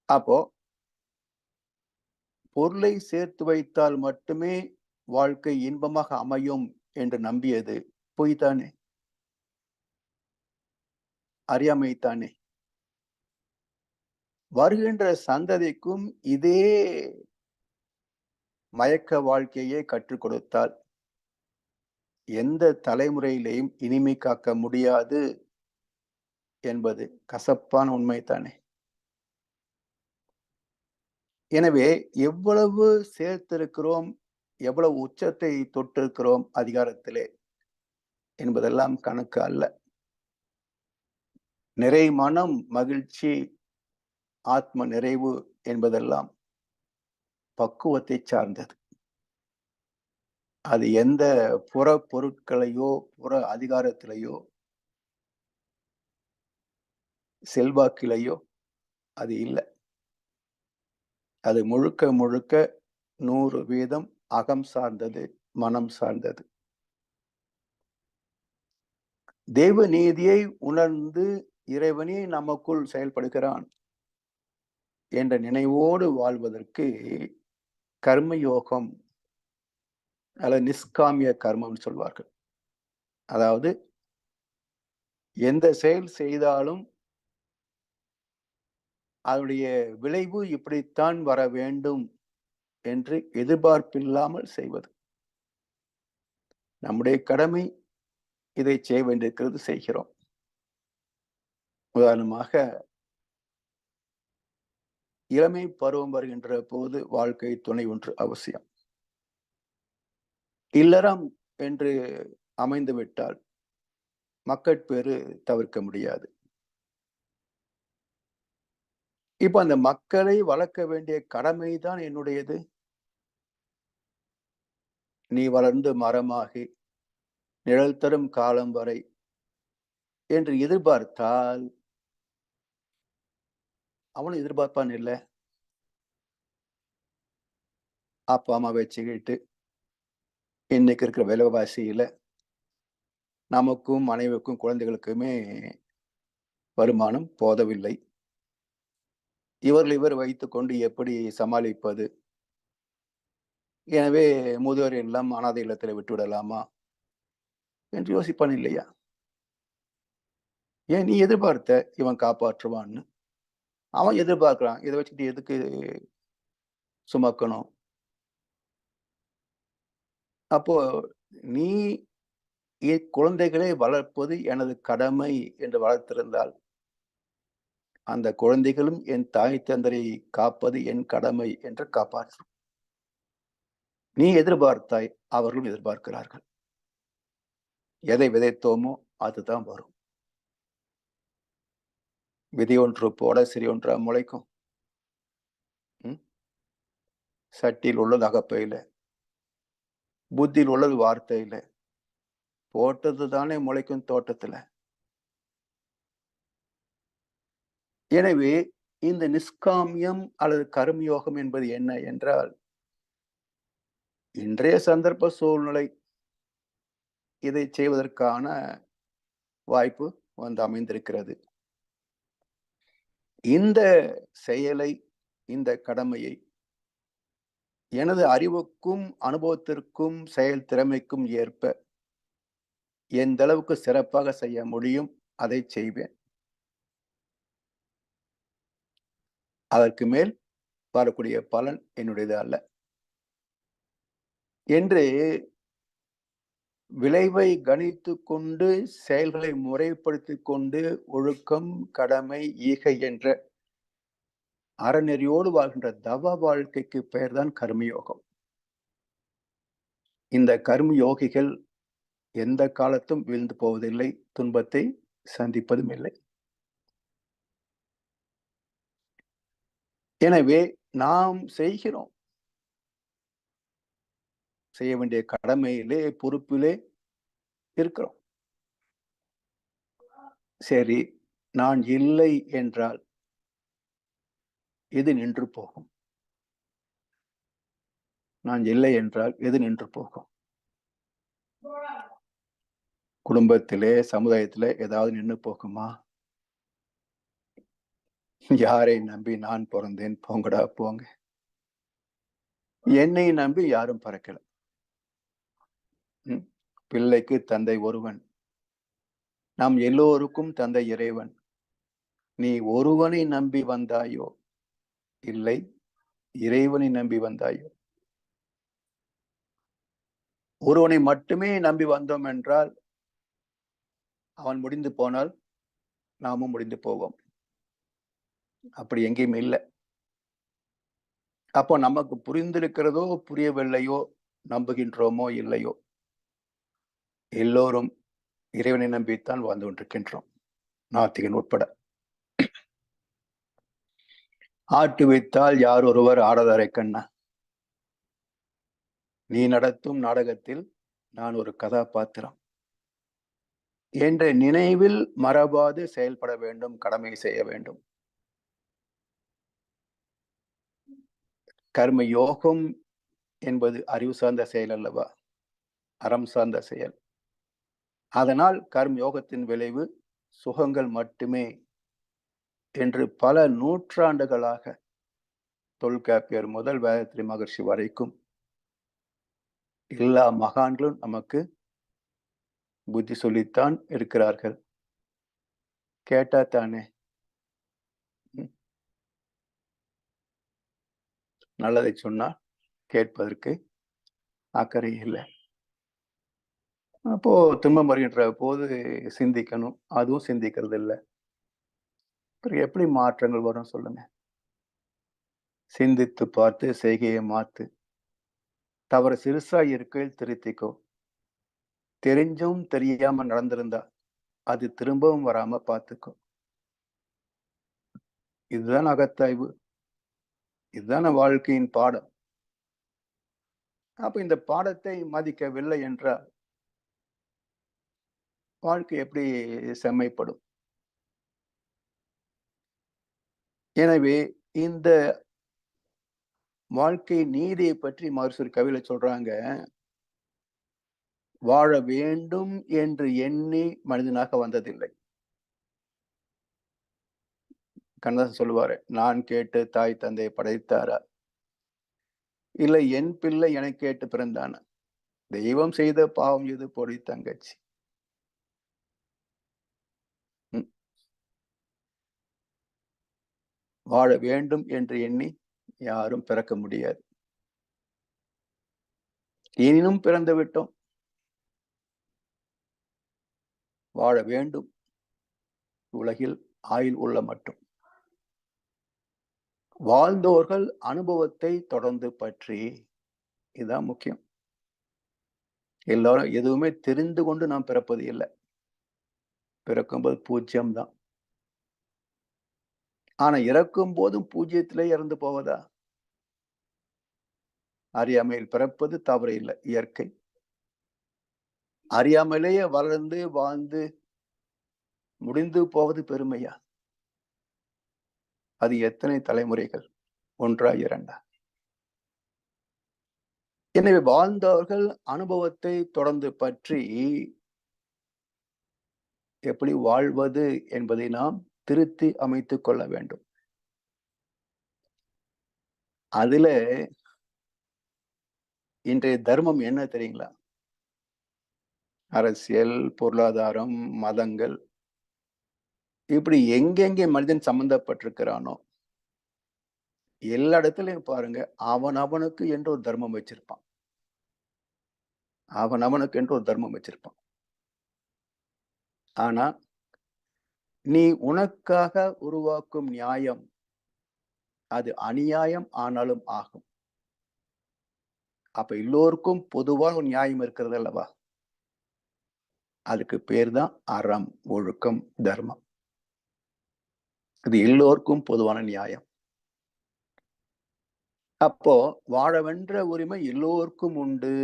அப்போ பொருளை சேர்த்து வைத்தால் மட்டுமே வாழ்க்கை இன்பமாக அமையும் என்று நம்பியது பொய் தானே, அறியாமை தானே. வருகின்ற சந்ததிக்கும் இதே மயக்க வாழ்க்கையை கற்றுக் கொடுத்தால் எந்த தலைமுறையிலையும் இனிமை காக்க முடியாது என்பது கசப்பான உண்மைதானே. எனவே எவ்வளவு சேர்த்திருக்கிறோம், எவ்வளவு உச்சத்தை தொட்டிருக்கிறோம் அதிகாரத்திலே என்பதெல்லாம் கணக்கு அல்ல. நிறை மனம், மகிழ்ச்சி, ஆத்ம நிறைவு என்பதெல்லாம் பக்குவத்தை சார்ந்தது. அது எந்த புற பொருட்களையோ புற அதிகாரத்திலேயோ செல்வாக்கிலேயோ அது இல்லை. அது முழுக்க முழுக்க 100% அகம் சார்ந்தது, மனம் சார்ந்தது. தெய்வ நீதியை உணர்ந்து இறைவனே நமக்குள் செயல்படுகிறான் என்ற நினைவோடு வாழ்வதற்கு கர்மயோகம் அல்லது நிஷ்காமிய கர்மம் சொல்வார்கள். அதாவது எந்த செயல் செய்தாலும் அதனுடைய விளைவு இப்படித்தான் வர வேண்டும் என்று எதிர்பார்ப்பில்லாமல் செய்வது. நம்முடைய கடமை இதை செய்ய வேண்டியிருக்கிறது, செய்கிறோம். உதாரணமாக இளமை பருவம் வருகின்ற போது வாழ்க்கை துணை ஒன்று அவசியம். இல்லறம் என்று அமைந்துவிட்டால் மக்கட்பேறு தவிர்க்க முடியாது. இப்ப அந்த மக்களை வளர்க்க வேண்டிய கடமைதான் என்னுடையது. நீ வளர்ந்து மரமாகி நிழல் தரும் காலம் வரை என்று எதிர்பார்த்தால் அவனும் எதிர்பார்ப்பான் இல்ல. அப்பா அம்மா வச்சுக்கிட்டு இன்னைக்கு இருக்கிற விலைவாசியில நமக்கும் மனைவிக்கும் குழந்தைகளுக்குமே வருமானம் போதவில்லை. இவர் வைத்துக்கொண்டு எப்படி சமாளிப்பது? எனவே முதியோர் எல்லாம் அனாதை இல்லத்துல விட்டுவிடலாமா என்று யோசிப்பான் இல்லையா? ஏன் நீ எதிர்பார்த்த இவன் காப்பாற்றுவான்னு, அவன் எதிர்பார்க்கிறான். இதை வச்சுட்டு எதுக்கு சுமக்கணும்? அப்போ நீ குழந்தைகளை வளர்ப்பது எனது கடமை என்று வளர்த்திருந்தால் அந்த குழந்தைகளும் என் தாய் தந்தரை காப்பது என் கடமை என்று காப்பாற்றும். நீ எதிர்பார்த்தாய், அவர்களும் எதிர்பார்க்கிறார்கள். எதை விதைத்தோமோ அதுதான் வரும். விதை ஒன்று போட சிறியொன்றா முளைக்கும். சட்டியில் உள்ளது அகப்பையில, புத்தியில் உள்ளது வார்த்தையில, போட்டது தானே முளைக்கும் தோட்டத்துல. எனவே இந்த நிஷ்காமியம் அல்லது கர்மயோகம் என்பது என்ன என்றால், இன்றைய சந்தர்ப்ப சூழ்நிலை இதை செய்வதற்கான வாய்ப்பு வந்து அமைந்திருக்கிறது. இந்த செயலை, இந்த கடமையை எனது அறிவுக்கும் அனுபவத்திற்கும் செயல் திறமைக்கும் ஏற்ப எந்த அளவுக்கு சிறப்பாக செய்ய முடியும் அதை செய்வேன். அதற்கு மேல் வரக்கூடிய பலன் என்னுடையது அல்ல என்று விளைவை கணித்துக் கொண்டு செயல்களை முறைப்படுத்திக் கொண்டு ஒழுக்கம், கடமை, ஈகை என்ற அறநெறியோடு வாழ்கின்ற தவ வாழ்க்கைக்கு பெயர்தான் கர்மயோகம். இந்த கர்மயோகிகள் எந்த காலத்தும் வீழ்ந்து போவதில்லை, துன்பத்தை சந்திப்பதும் இல்லை. எனவே நாம் செய்கிறோம், செய்ய வேண்டிய கடமையிலே, பொறுப்பிலே இருக்கிறோம். சரி, நான் இல்லை என்றால் எது நின்று போகும்? நான் இல்லை என்றால் எது நின்று போகும்? குடும்பத்திலே, சமுதாயத்திலே ஏதாவது நின்று போகுமா? யாரை நம்பி நான் பிறந்தேன், போங்கடா போங்க. என்னை நம்பி யாரும் பிறக்கல. பிள்ளைக்கு தந்தை ஒருவன், நாம் எல்லோருக்கும் தந்தை இறைவன். நீ ஒருவனை நம்பி வந்தாயோ, இல்லை இறைவனை நம்பி வந்தாயோ? ஒருவனை மட்டுமே நம்பி வந்தோம் என்றால் அவன் முடிந்து போனால் நாமும் முடிந்து போவோம். அப்படி எங்கேயும் இல்லை. அப்போ நமக்கு புரிந்திருக்கிறதோ புரியவில்லையோ, நம்புகின்றோமோ இல்லையோ, எல்லோரும் இறைவனை நம்பித்தான் வாழ்ந்து கொண்டிருக்கின்றோம், நாத்திகன் உட்பட. ஆட்டு வைத்தால் யார் ஒருவர் ஆடதரை கண்ணா, நீ நடத்தும் நாடகத்தில் நான் ஒரு கதாபாத்திரம் என்ற நினைவில் மறவாது செயல்பட வேண்டும், கடமை செய்ய வேண்டும். கர்ம யோகம் என்பது அறிவு சார்ந்த செயல் அல்லவா, அறம் சார்ந்த செயல். அதனால் கர்ம யோகத்தின் விளைவு சுகங்கள் மட்டுமே என்று பல நூற்றாண்டுகளாக தொல்காப்பியர் முதல் வேதத்திரி மகர்ஷி வரைக்கும் எல்லா மகான்களும் நமக்கு புத்தி சொல்லித்தான் இருக்கிறார்கள். கேட்டா தானே, நல்லதை சொன்னால் கேட்பதற்கு அக்கறை இல்லை. அப்போ துன்பம் வருகின்ற போது சிந்திக்கணும், அதுவும் சிந்திக்கிறது இல்லை. எப்படி மாற்றங்கள் வரும் சொல்லுங்க? சிந்தித்து பார்த்து செய்கையை மாத்து. தவறு சிறுசா இருக்கையில் திருத்திக்கோ. தெரிஞ்சும் தெரியாம நடந்திருந்தா அது திரும்பவும் வராம பார்த்துக்கோ. இதுதான் அகத்தாய்வு, இதுதான் வாழ்க்கையின் பாடம். அப்ப இந்த பாடத்தை மதிக்கவில்லை என்றால் வாழ்க்கை எப்படி செம்மைப்படும்? எனவே இந்த வாழ்க்கை நீதியை பற்றி மறுசொரு கவியில சொல்றாங்க, வாழ வேண்டும் என்று எண்ணி மனிதனாக வந்ததில்லை. கண்ணதாசன் சொல்லுவாரு, நான் கேட்டு தாய் தந்தை படைத்தாரா, இல்லை என் பிள்ளை என கேட்டு பிறந்தான, தெய்வம் செய்த பாவம் எது பொடி தங்கச்சி. வாழ வேண்டும் என்று எண்ணி யாரும் பிறக்க முடியாது. எனினும் பிறந்து விட்டோம். வாழ வேண்டும், உலகில் ஆயுள் உள்ள மட்டும். வாழ்ந்தோர்கள் அனுபவத்தை தொடர்ந்து பற்றி, இதுதான் முக்கியம். எல்லாரும் எதுவுமே தெரிந்து கொண்டு நாம் பிறப்பது இல்லை. பிறக்கும்போது 0 தான். ஆனா இறக்கும் போதும் 0த்திலே இறந்து போவதா? அறியாமையில் பிறப்பது தவறு இல்லை, இயற்கை. அறியாமலேயே வளர்ந்து வாழ்ந்து முடிந்து போவது பெருமையா? அது எத்தனை தலைமுறைகள்? 1 2? எனவே வாழ்ந்தவர்கள் அனுபவத்தை தொடர்ந்து பற்றி எப்படி வாழ்வது என்பதை நாம் திருத்தி அமைத்துக் கொள்ள வேண்டும். அதுல இன்றைய தர்மம் என்ன தெரியுங்களா? அரசியல், பொருளாதாரம், மதங்கள், இப்படி எங்கெங்கே மனிதன் சம்பந்தப்பட்டிருக்கிறானோ எல்லா இடத்துலயும் பாருங்க, அவனுக்கு என்று ஒரு தர்மம் வச்சிருப்பான். அவனுக்கு என்று ஒரு தர்மம் வச்சிருப்பான். ஆனா நீ உனக்காக உருவாக்கும் நியாயம் அது அநியாயம் ஆனாலும் ஆகும். அப்ப எல்லோருக்கும் பொதுவா ஒரு நியாயம் இருக்கிறது அல்லவா? அதுக்கு பேர் தான் அறம், ஒழுக்கம், தர்மம். இது எல்லோருக்கும் பொதுவான நியாயம். அப்போ வாழவென்ற உரிமை எல்லோருக்கும் உண்டு.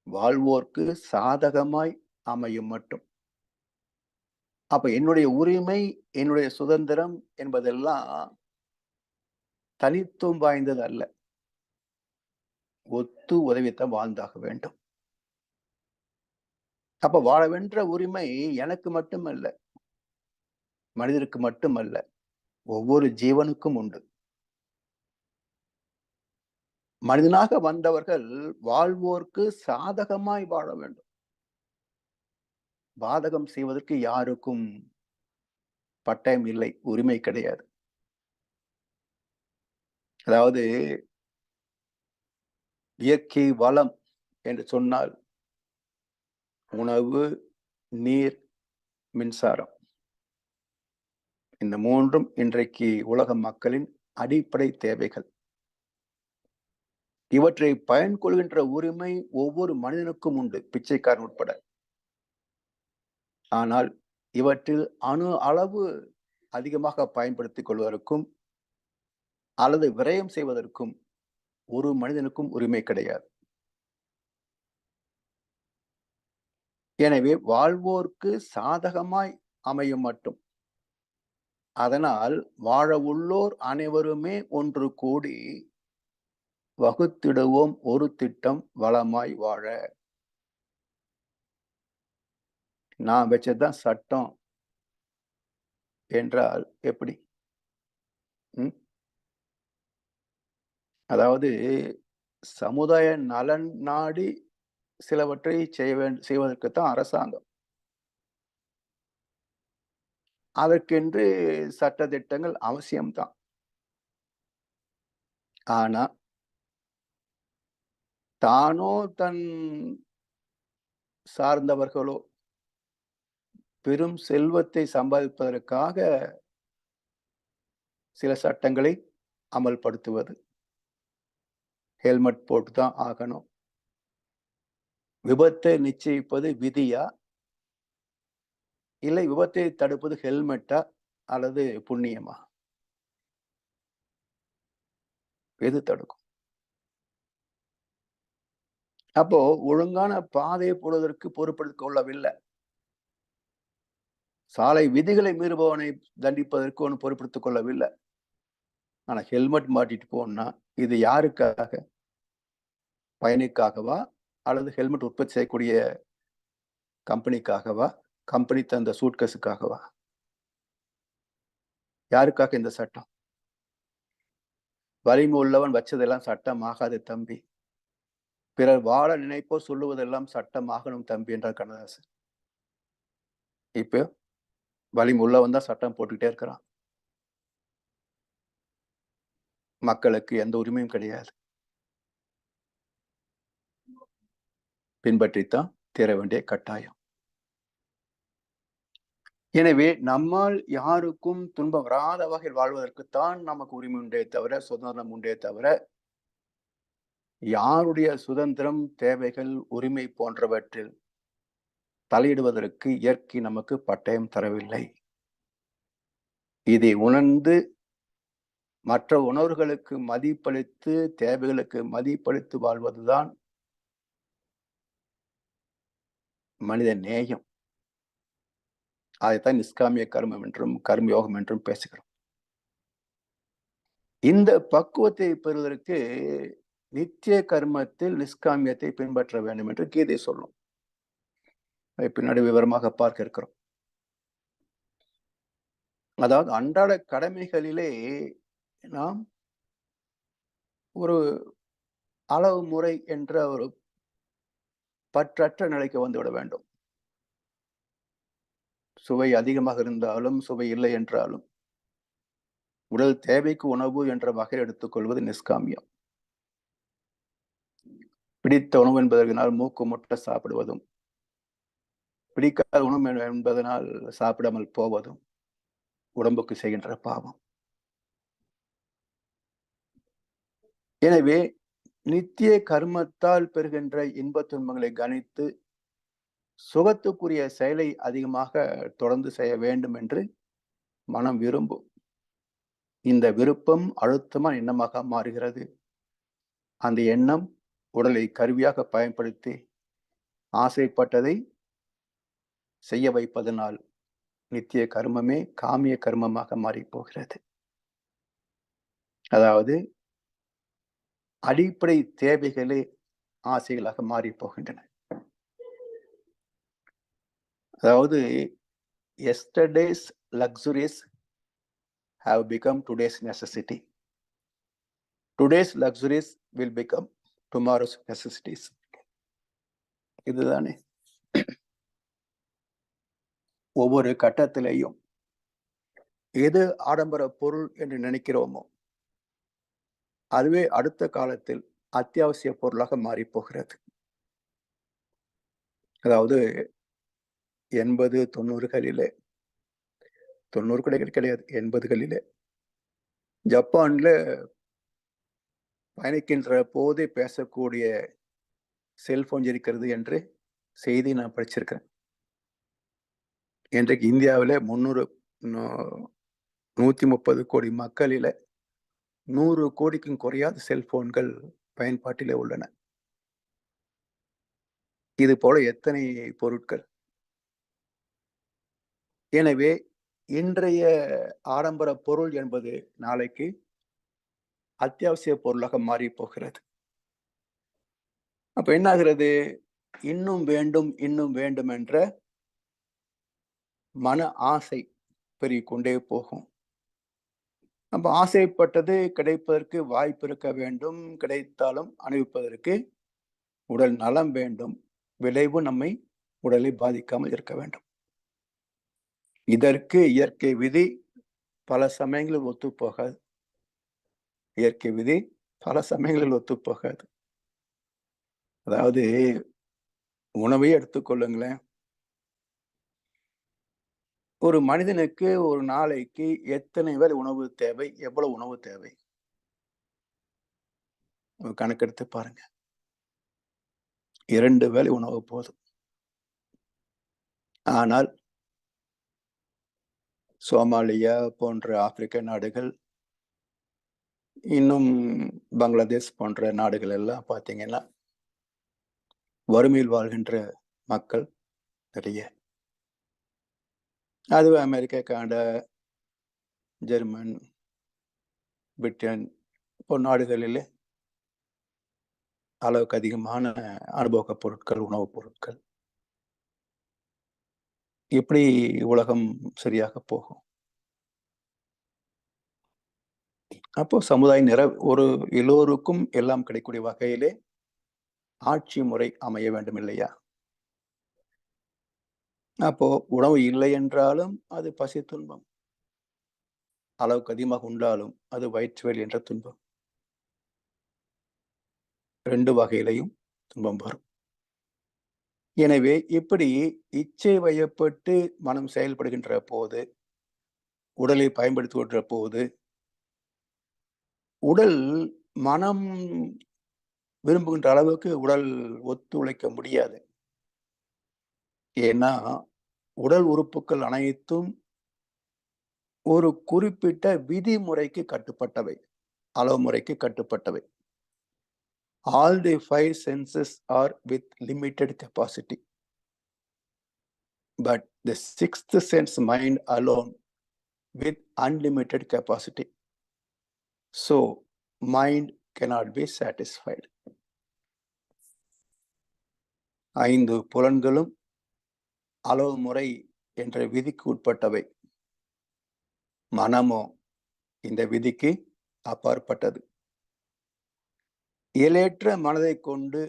வாழ்வோர்க்கு சாதகமாய் அமையும் மட்டும். அப்ப என்னுடைய உரிமை, என்னுடைய சுதந்திரம் என்பதெல்லாம் தனித்துவம் வாய்ந்தது அல்ல. ஒத்து உதவித்தான் வாழ்ந்தாக வேண்டும். அப்ப வாழவென்ற உரிமை எனக்கு மட்டுமல்ல, மனிதருக்கு மட்டுமல்ல, ஒவ்வொரு ஜீவனுக்கும் உண்டு. மனிதனாக வந்தவர்கள் வாழ்வோர்க்கு சாதகமாய் வாழ வேண்டும். பாதகம் செய்வதற்கு யாருக்கும் பட்டயம் இல்லை, உரிமை கிடையாது. அதாவது இயற்கை வளம் என்று சொன்னால் உணவு, நீர், மின்சாரம். இந்த மூன்றும் இன்றைக்கு உலக மக்களின் அடிப்படை தேவைகள். இவற்றை பயன்கொள்கின்ற உரிமை ஒவ்வொரு மனிதனுக்கும் உண்டு, பிச்சைக்காரன் உட்பட. ஆனால் இவற்றில் அணு அளவு அதிகமாக பயன்படுத்திக் கொள்வதற்கும் அல்லது விரயம் செய்வதற்கும் ஒரு மனிதனுக்கும் உரிமை கிடையாது. எனவே வாழ்வோர்க்கு சாதகமாய் அமையும் மட்டும். அதனால் வாழ உள்ளோர் அனைவருமே ஒன்று கூடி வகுத்திடுவோம் ஒரு திட்டம் வளமாய் வாழ. நான் வச்சதுதான் சட்டம் என்றால் எப்படி? அதாவது சமுதாய நலன் நாடி சிலவற்றை செய்வதற்குத்தான் அரசாங்கம். அதற்கென்று சட்ட திட்டங்கள் அவசியம்தான். ஆனா தானோ தன் சார்ந்தவர்களோ பெரும் செல்வத்தை சம்பாதிப்பதற்காக சில சட்டங்களை அமல்படுத்துவது. ஹெல்மெட் போட்டுதான் ஆகணும். விபத்தை நிச்சயிப்பது விதியா, இல்லை விபத்தை தடுப்பது ஹெல்மெட்டா அல்லது புண்ணியமா? எது தடுக்கும்? அப்போ ஒழுங்கான பாதையை போடுவதற்கு பொறுப்பெடுத்துக் கொள்ளவில்லை. சாலை விதிகளை மீறுபவனை தண்டிப்பதற்கு ஒன்று பொறுப்பெடுத்துக் கொள்ளவில்லை. ஆனா ஹெல்மெட் மாட்டிட்டு போனா இது யாருக்காக? பயணிக்காகவா அல்லது ஹெல்மெட் உற்பத்தி செய்யக்கூடிய கம்பெனிக்காகவா? கம்பெனி தந்த சூட்கேஸுக்காகவா? யாருக்காக இந்த சட்டம்? வலிமை உள்ளவன் வச்சதெல்லாம் சட்டம் ஆகாது தம்பி. பிறர் வாழ நினைப்போ சொல்லுவதெல்லாம் சட்டம் ஆகணும் தம்பி என்றார் கண்ணதாசன். இப்ப வலிமை உள்ளவன் தான் சட்டம் போட்டுக்கிட்டே இருக்கிறான். மக்களுக்கு எந்த உரிமையும் கிடையாது. பின்பற்றித்தான் தீர வேண்டிய கட்டாயம். எனவே நம்மால் யாருக்கும் துன்பம் வராத வகையில் வாழ்வதற்குத்தான் நமக்கு உரிமை உண்டே தவிர, சுதந்திரம் உண்டே தவிர, யாருடைய சுதந்திரம், தேவைகள், உரிமை போன்றவற்றில் தலையிடுவதற்கு இயற்கை நமக்கு பட்டயம் தரவில்லை. இதை உணர்ந்து மற்ற உணர்வுகளுக்கு மதிப்பளித்து, தேவைகளுக்கு மதிப்பளித்து வாழ்வதுதான் மனித நேயம். அதைத்தான் நிஷ்காமிய கர்மம் என்றும் கர்மயோகம் என்றும் பேசுகிறோம். இந்த பக்குவத்தை பெறுவதற்கு நித்திய கர்மத்தில் நிஷ்காமியத்தை பின்பற்ற வேண்டும் என்று கீதை சொல்லும். அதை பின்னாடி விவரமாக பார்க்க இருக்கிறோம். அதாவது அன்றாட கடமைகளிலே நாம் ஒரு அளவு முறை என்ற ஒரு பற்றற்ற நிலைக்கு வந்துவிட வேண்டும். சுவை அதிகமாக இருந்தாலும், சுவை இல்லை என்றாலும், உடல் தேவைக்கு உணவு என்ற வகையில் எடுத்துக்கொள்வது நிஷ்காமியம். பிடித்த உணவு என்பதனால் மூக்கு முட்டை சாப்பிடுவதும், பிடிக்காத உணவு என்பதனால் சாப்பிடாமல் போவதும் உடம்புக்கு செய்கின்ற பாவம். எனவே நித்திய கர்மத்தால் பெறுகின்ற இன்பத் துன்பங்களை கணித்து சுகத்துக்குரிய செயலை அதிகமாக தொடர்ந்து செய்ய வேண்டும் என்று மனம் விரும்பும். இந்த விருப்பம் அழுத்தமான எண்ணமாக மாறுகிறது. அந்த எண்ணம் உடலை கருவியாக பயன்படுத்தி ஆசைப்பட்டதை செய்ய வைப்பதனால் நித்திய கர்மமே காமிய கர்மமாக மாறி போகிறது. அதாவது அடிப்படை தேவைகளே ஆசைகளாக மாறி போகின்றன. அதாவது yesterday's luxuries have become today's necessity. Today's luxuries will become tomorrow's necessities. இதுதானே ஒவ்வொரு கட்டத்திலேயும் எது ஆடம்பர பொருள் என்று நினைக்கிறோமோ அதுவே அடுத்த காலத்தில் அத்தியாவசிய பொருளாக மாறி போகிறது. அதாவது 80, 90களிலே 90 கிடையாது 80களிலே ஜப்பான்ல பயணிக்கின்ற போதே பேசக்கூடிய செல்போன் இருக்கிறது என்று செய்தி நான் படிச்சிருக்கேன். இன்றைக்கு இந்தியாவில் 130 கோடி மக்களில 100 கோடிக்கும் குறையாத செல்போன்கள் பயன்பாட்டிலே உள்ளன. இது போல எத்தனை பொருட்கள். எனவே இன்றைய ஆடம்பர பொருள் என்பது நாளைக்கு அத்தியாவசிய பொருளாக மாறி போகிறது. அப்ப என்ன ஆகிறது? இன்னும் வேண்டும் இன்னும் வேண்டும் என்ற மன ஆசை பெருகிக்கொண்டே போகும். அப்ப ஆசைப்பட்டது கிடைப்பதற்கு வாய்ப்பு இருக்க வேண்டும். கிடைத்தாலும் அனுபவிப்பதற்கு உடல் நலம் வேண்டும். விளைவு நம்மை உடலை பாதிக்காமல் இருக்க வேண்டும். இதற்கு இயற்கை விதி பல சமயங்களில் ஒத்துப்போகாது. இயற்கை விதி பல சமயங்களில் ஒத்துப்போகாது. அதாவது உணவையே எடுத்துக்கொள்ளுங்களேன். ஒரு மனிதனுக்கு ஒரு நாளைக்கு எத்தனை வேளை உணவு தேவை, எவ்வளவு உணவு தேவை கணக்கெடுத்து பாருங்க. 2 வேளை உணவு போதும். ஆனால் சோமாலியா போன்ற ஆப்பிரிக்க நாடுகள், இன்னும் பங்களாதேஷ் போன்ற நாடுகள் எல்லாம் பார்த்தீங்கன்னா வறுமையில் வாழ்கின்ற மக்கள் நிறைய. அதுவே அமெரிக்கா, கனடா, ஜெர்மன், பிரிட்டன் போன்ற நாடுகளிலே அளவுக்கு அதிகமான அனுபவப் பொருட்கள், உணவுப் பொருட்கள். எப்படி உலகம் சரியாக போகும்? அப்போ சமுதாய ஒரு எல்லோருக்கும் எல்லாம் கிடைக்கக்கூடிய வகையிலே ஆட்சி முறை அமைய வேண்டும் இல்லையா? அப்போ உணவு இல்லை என்றாலும் அது பசி துன்பம். அளவுக்கு அதிகமாக உண்டாலும் அது வயிற்று வலி என்ற துன்பம். 2 வகையிலையும் துன்பம் வரும். எனவே இப்படி இச்சை வயப்பட்டு மனம் செயல்படுகின்ற போது, உடலை பயன்படுத்துகின்ற போது, உடல் மனம் விரும்புகின்ற அளவுக்கு உடல் ஒத்துழைக்க முடியாது. ஏன்னா உடல் உறுப்புகள் அனைத்தும் ஒரு குறிப்பிட்ட விதிமுறைக்கு கட்டுப்பட்டவை, அளவு முறைக்கு கட்டுப்பட்டவை. All the 5 senses are with limited capacity. But the 6th sense mind alone with unlimited capacity. So, mind cannot be satisfied. 5 புலன்களும் அளவு முறை என்ற விதிக்கு உட்பட்டவை. மனமோ இந்த விதிக்கு அப்பாற்பட்டது. இயலேற்ற மனதை கொண்டு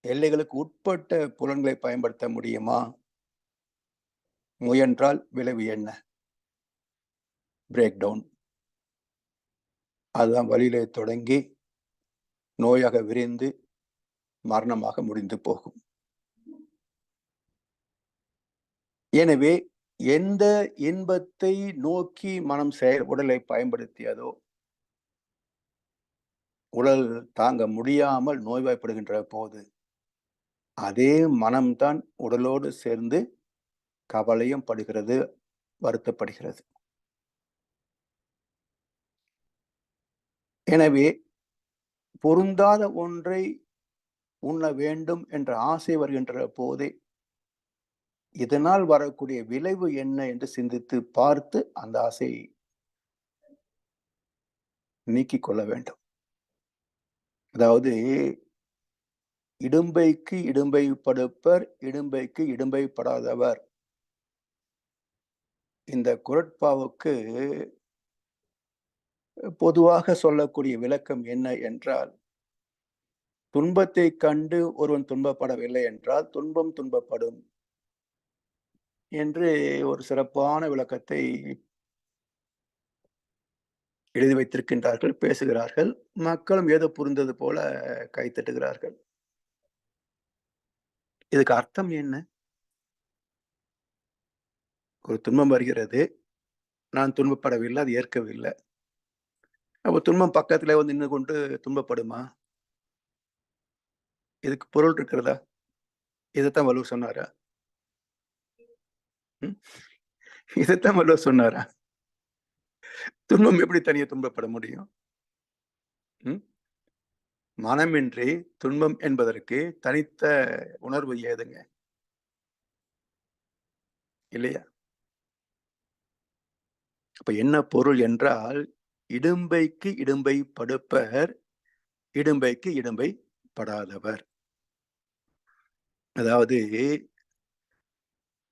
எல்லைகளுக்கு உட்பட்ட புலன்களை பயன்படுத்த முடியுமா? முயன்றால் விளைவு என்ன? Break down. அதுதான் வழியிலே தொடங்கி நோயாக விரிந்து மரணமாக முடிந்து போகும். எனவே எந்த இன்பத்தை நோக்கி மனம் உடலை பயன்படுத்தியதோ, உடல் தாங்க முடியாமல் நோய்வாய்ப்படுகின்ற போது அதே மனம்தான் உடலோடு சேர்ந்து கவலையும் படுகிறது, வருத்தப்படுகிறது. எனவே பொருந்தாத ஒன்றை உண்ண வேண்டும் என்ற ஆசை வருகின்ற போதே இதனால் வரக்கூடிய விளைவு என்ன என்று சிந்தித்து பார்த்து அந்த ஆசையை நீக்கிக் கொள்ள வேண்டும். அதாவது இடும்பைக்கு இடும்பை படுப்பர், இடும்பைக்கு இடும்பை படாதவர். இந்த குறட்பாவுக்கு பொதுவாக சொல்லக்கூடிய விளக்கம் என்ன என்றால், துன்பத்தை கண்டு ஒருவன் துன்பப்படவில்லை என்றால் துன்பம் துன்பப்படும் என்று ஒரு சிறப்பான விளக்கத்தை எழுதி வைத்திருக்கின்றார்கள், பேசுகிறார்கள். மக்களும் ஏதோ புரிந்தது போல கைத்தட்டுகிறார்கள். இதுக்கு அர்த்தம் என்ன? ஒரு துன்பம் வருகிறது, நான் துன்பப்படவில்லை, அது ஏற்கவில்லை. அப்ப துன்பம் பக்கத்துல வந்து நின்று கொண்டு துன்பப்படுமா? இதுக்கு பொருள் இருக்கிறதா? இதைத்தான் வள்ளுவர் சொன்னாரா? இதைத்தான் வள்ளுவர் சொன்னாரா? துன்பம் எப்படி தனியே துன்பப்பட முடியும்? மனமின்றி துன்பம் என்பதற்கு தனித்த உணர்வு ஏதுங்க? இல்லையா? அப்ப என்ன பொருள் என்றால், இடும்பைக்கு இடும்பை படுப்பர், இடும்பைக்கு இடும்பை படாதவர். அதாவது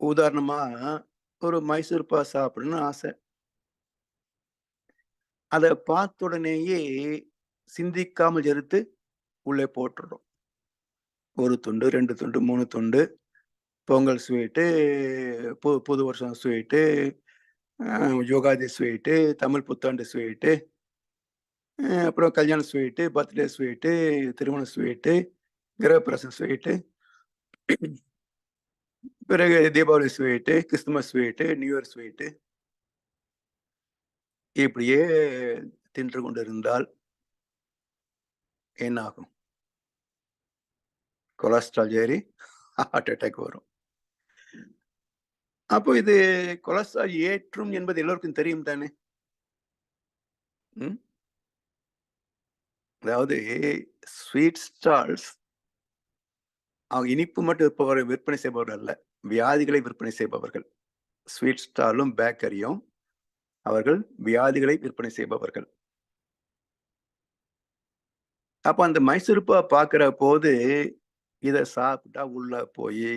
உதாரணமா ஒரு மைசூர் பா சாப்பிடணும்னு ஆசை. அதை பார்த்த உடனேயே சிந்திக்காமல் எடுத்து உள்ளே போட்டுடும். ஒரு துண்டு, 2 துண்டு, 3 துண்டு, பொங்கல் ஸ்வீட்டு, புது வருஷம் ஸ்வீட்டு, யுகாதி ஸ்வீட்டு, தமிழ் புத்தாண்டு ஸ்வீட்டு, அப்புறம் கல்யாண ஸ்வீட்டு, பர்த்டே ஸ்வீட்டு, திருமண ஸ்வீட்டு, கிரகப்பிரவேசம் ஸ்வீட்டு, பிறகு Deepavali sweet, Christmas sweet, new year sweet, இப்படியே தின்று கொண்டிருந்தால் என்ன ஆகும்? கொலஸ்ட்ரால் ஏறி ஹார்ட் அட்டாக் வரும். அப்போ இது கொலஸ்ட்ரால் ஏற்றும் என்பது எல்லோருக்கும் தெரியும் தானே? அதாவது ஸ்வீட் ஸ்டால்ஸ் அவங்க இனிப்பு மட்டும் விற்பனை செய்பவர்கள் அல்ல, வியாதிகளை விற்பனை செய்பவர்கள். ஸ்வீட் ஸ்டாலும் பேக்கரியும் அவர்கள் வியாதிகளை விற்பனை செய்பவர்கள். அப்ப அந்த மைசூர்பா பார்க்கிற போது இதை சாப்பிட்டா உள்ள போய்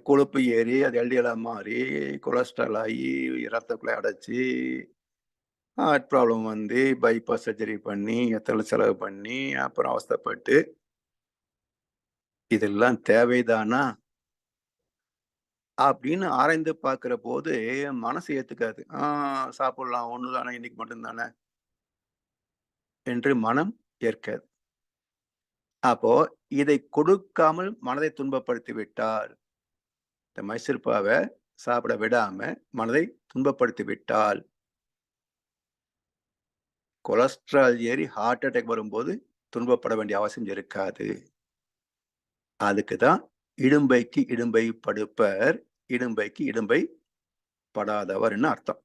கொழுப்பு ஏறி அது எல்டிஎலா மாறி கொலஸ்ட்ரால் ஆகி ரத்தக்குள்ளே அடைச்சி ஹார்ட் ப்ராப்ளம் வந்து பைபாஸ் சர்ஜரி பண்ணி எத்தனை செலவு பண்ணி அப்புறம் அவஸ்தைப்பட்டு, இதெல்லாம் தேவைதானா அப்படின்னு ஆராய்ந்து பார்க்கிற போது மனசு ஏத்துக்காது. சாப்பிடலாம், ஒண்ணுதானே, இன்னைக்கு மட்டும்தானே என்று மனம் ஏற்காது. அப்போ இதை கொடுக்காமல் மனதை துன்பப்படுத்தி விட்டால், இந்த மைசூர்பாவை சாப்பிட விடாம மனதை துன்பப்படுத்தி விட்டால், கொலஸ்ட்ரால் ஏறி ஹார்ட் அட்டாக் வரும்போது துன்பப்பட வேண்டிய அவசியம் இருக்காது. அதுக்குதான் இடும்பைக்கு இடும்பை படுப்பர், இடும்பைக்கு இடும்பை படாதவர்னு அர்த்தம்.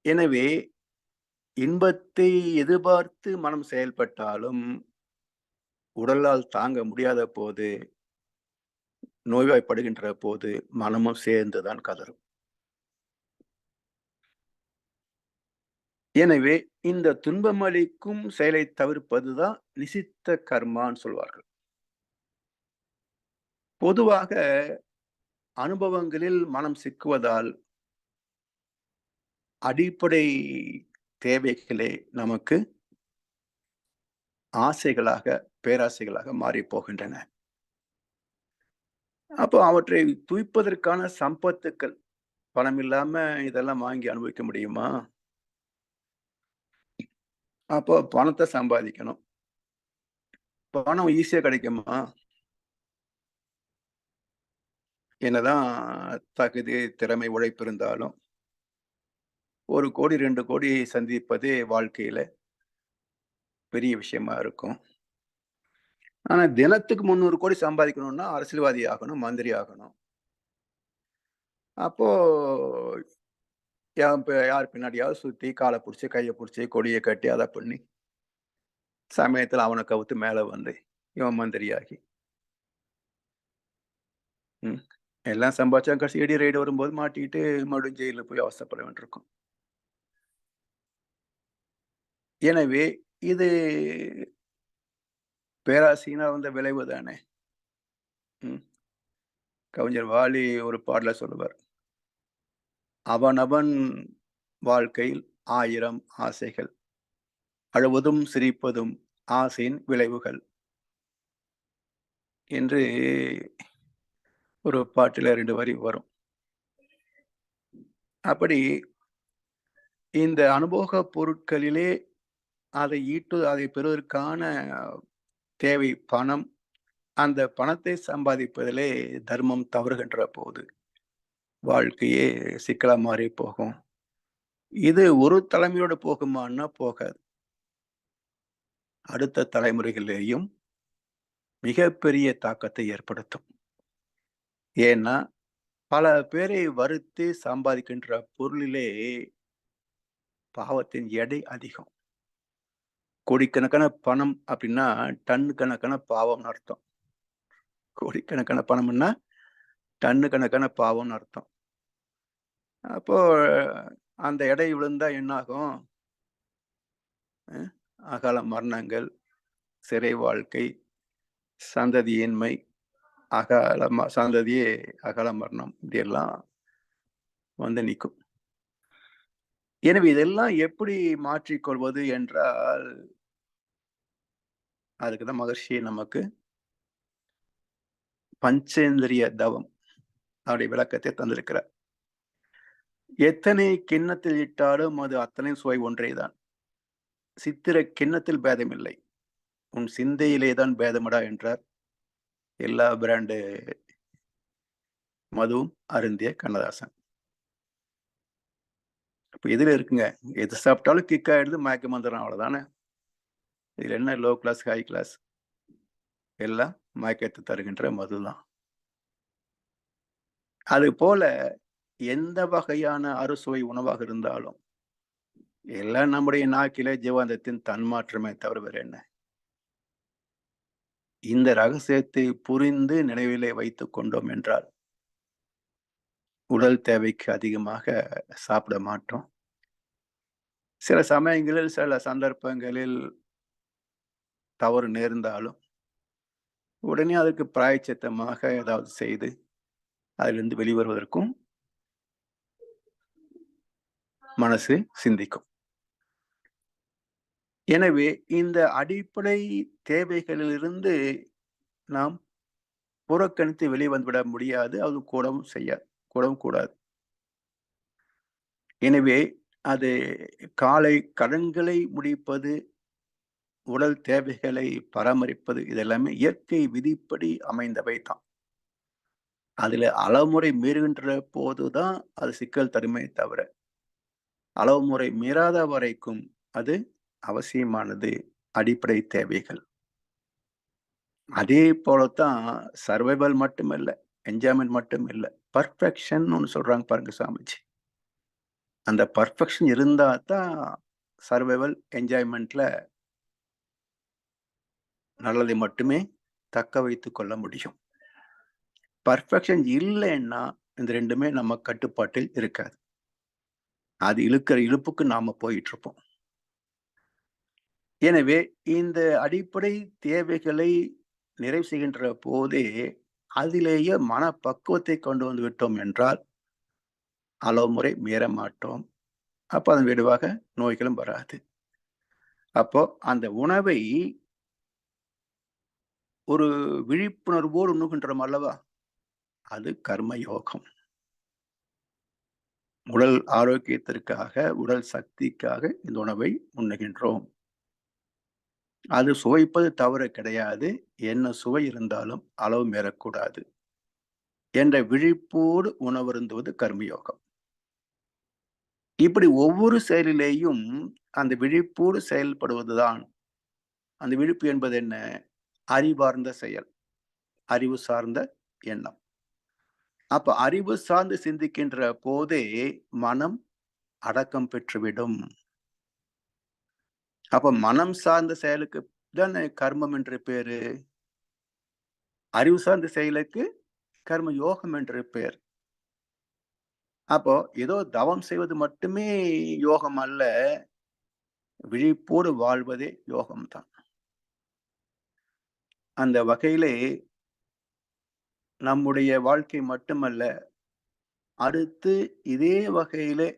எனவே இன்பத்தை எதிர்பார்த்து மனம் செயல்பட்டாலும் உடலால் தாங்க முடியாத போது, நோய்வாய்ப்படுகின்ற போது மனமும் சேர்ந்துதான் கதறும். எனவே இந்த துன்பமளிக்கும் செயலை தவிர்ப்பதுதான் நிசித்த கர்மான்னு சொல்வார்கள். பொதுவாக அனுபவங்களில் மனம் சிக்குவதால் அடிப்படை தேவைகளே நமக்கு ஆசைகளாக, பேராசைகளாக மாறிப் போகின்றன. அப்போ அவற்றை துய்ப்பதற்கான சம்பத்துக்கள், பணம் இல்லாம இதெல்லாம் வாங்கி அனுபவிக்க முடியுமா? அப்போ பணத்த சம்பாதிக்கணும். பணம் ஈஸியா கிடைக்குமா? என்னதான் தகுதி, திறமை, உழைப்பு இருந்தாலும் 1 கோடி, 2 கோடி சந்திப்பதே வாழ்க்கையில பெரிய விஷயமா இருக்கும். ஆனா தினத்துக்கு 300 கோடி சம்பாதிக்கணும்னா அரசியல்வாதி ஆகணும், மந்திரி ஆகணும். அப்போ யார் பின்னாடியாவது சுத்தி, கால புடிச்சு, கைய புடிச்சு, கொடிய கட்டி, அத பண்ணி, சமயத்துல அவன கவுத்து மேல வந்து, இவன் மந்திரியாகி. ம். எல்லாம் சம்பாதிச்சா கடைசி இடி ரைடு வரும்போது மாட்டிக்கிட்டு மறுபடியும் ஜெயில்ல போய் அவஸ்தைப்பட வேண்டியிருக்கும். எனவே இது பேராசையினால் வந்த விளைவு தானே. ம். கவிஞர் வாலி ஒரு பாடல்ல சொல்லுவார். அவனவன் வாழ்க்கையில் 1000 ஆசைகள். அழுவதும் சிரிப்பதும் ஆசையின் விளைவுகள். என்று ஒரு பாட்டுல 2 வரி வரும். அப்படி இந்த அனுபோக பொருட்களிலே அதை பெறுவதற்கான தேவை பணம். அந்த பணத்தை சம்பாதிப்பதிலே தர்மம் தவறுகின்ற போது வாழ்க்கையே சிக்கலா மாறி போகும். இது ஒரு தலைமுறையோட போகுமான்னா போகாது. அடுத்த தலைமுறைகளிலேயும் மிகப்பெரிய தாக்கத்தை ஏற்படுத்தும். ஏன்னா, பல பேரை வருத்தி சம்பாதிக்கின்ற பொருளிலே பாவத்தின் எடை அதிகம். கோடிக்கணக்கான பணம் அப்படின்னா, டன் கணக்கான பாவம்னு அர்த்தம். கோடிக்கணக்கான பணம்ன்னா, டன்னு கணக்கான பாவம்னு அர்த்தம். அப்போ அந்த எடை விழுந்தா என்ன ஆகும்? அகால மரணங்கள், சிறை வாழ்க்கை, சந்ததியின்மை, சந்ததியே அகால மரணம் இப்படியெல்லாம் வந்து நிக்கும். எனவே இதெல்லாம் எப்படி மாற்றிக்கொள்வது என்றால், அதுக்கு தான் மகர்ஷி நமக்கு பஞ்சேந்திரிய தவம் அவருடைய விளக்கத்தை தந்திருக்கிறார். எத்தனை கிண்ணத்தில் இட்டாலும் அது அத்தனை சுவை ஒன்றேதான். சித்திர கிண்ணத்தில் பேதமில்லை. உன் சிந்தையிலே தான் பேதமடா என்றார் எல்லா பிராண்டு மதுவும் அருந்திய கண்ணதாசன். அப்ப எதுல இருக்குங்க? எது சாப்பிட்டாலும் கிக் ஆயிடுது, மயக்கம் வந்துடும் அவ்வளவுதானே. இதுல என்ன லோ கிளாஸ், ஹை கிளாஸ்? எல்லாம் மயக்கத்தை தருகின்ற மதுதான். அது போல எந்த வகையான அறுசுவை உணவாக இருந்தாலும் எல்லாம் நம்முடைய நாக்கிலே ஜீவாந்தத்தின் தன்மாற்றமே தவிர வேற என்ன? இந்த ரகசியத்தை புரிந்து நினைவிலே வைத்துக் கொண்டோம் என்றால் உடல் தேவைக்கு அதிகமாக சாப்பிட மாட்டோம். சில சமயங்களில், சில சந்தர்ப்பங்களில் தவறு நேர்ந்தாலும் உடனே அதற்கு பிராயச்சித்தமாக ஏதாவது செய்து அதிலிருந்து வெளிவருவதற்கும் மனசு சிந்திக்கும். எனவே இந்த அடிப்படை தேவைகளிலிருந்து நாம் புறக்கணித்து வெளிவந்துவிட முடியாது. அது கூடவும் கூடாது. எனவே அது காலை கடன்களை முடிப்பது, உடல் தேவைகளை பராமரிப்பது இதெல்லாமே இயற்கை விதிப்படி அமைந்தவை தான். அதுல அளவுமுறை மீறுகின்ற போதுதான் அது சிக்கல் தருமே தவிர, அளவுமுறை மீறாத வரைக்கும் அது அவசியமானது. அடிப்படை தேவைகள். அதே போலத்தான் சர்வைவல் மட்டும் இல்ல, என்ஜாய்மென்ட் மட்டும் இல்ல, பர்ஃபெக்ஷன் ஒண்ணு சொல்றாங்க பாருங்க சாமிஜி. அந்த பர்ஃபெக்ஷன் இருந்தா தான் சர்வைவல், என்ஜாய்மென்ட்ல நல்லதை மட்டுமே தக்க வைத்துக் கொள்ள முடியும். பர்ஃபெக்ஷன் இல்லைன்னா இந்த 2மே நம்ம கட்டுப்பாட்டில் இருக்காது. அது இழுக்கிற இழுப்புக்கு நாம போயிட்டு இருப்போம். எனவே இந்த அடிப்படை தேவைகளை நிறைவு செய்கின்ற போதே அதிலேயே மனப்பக்குவத்தை கொண்டு வந்து விட்டோம் என்றால் அளவு முறை மீற மாட்டோம். அப்ப அதன் விளைவாக நோய்களும் வராது. அப்போ அந்த உணவை ஒரு விழிப்புணர்வோடு உண்ணுகின்றோம் அல்லவா? அது கர்ம யோகம். உடல் ஆரோக்கியத்திற்காக, உடல் சக்திக்காக இந்த உணவை உண்ணுகின்றோம். அது சுவைப்பது தவறு கிடையாது. என்ன சுவை இருந்தாலும் அளவு மீறக்கூடாது என்ற விழிப்போடு உணவருந்துவது கர்மயோகம். இப்படி ஒவ்வொரு செயலிலேயும் அந்த விழிப்போடு செயல்படுவதுதான். அந்த விழிப்பு என்பது என்ன? அறிவார்ந்த செயல், அறிவு சார்ந்த எண்ணம். அப்ப அறிவு சார்ந்து சிந்திக்கின்ற போதே மனம் அடக்கம் பெற்றுவிடும். அப்ப மனம் சார்ந்த செயலுக்கு தானே கர்மம் என்று பேரு. அறிவு சார்ந்த செயலுக்கு கர்ம யோகம் என்று பெயர். அப்போ ஏதோ தவம் செய்வது மட்டுமே யோகம் அல்ல, விழிப்போடு வாழ்வதே யோகம்தான். அந்த வகையிலே நம்முடைய வாழ்க்கை மட்டுமல்ல, அடுத்து இதே வகையிலே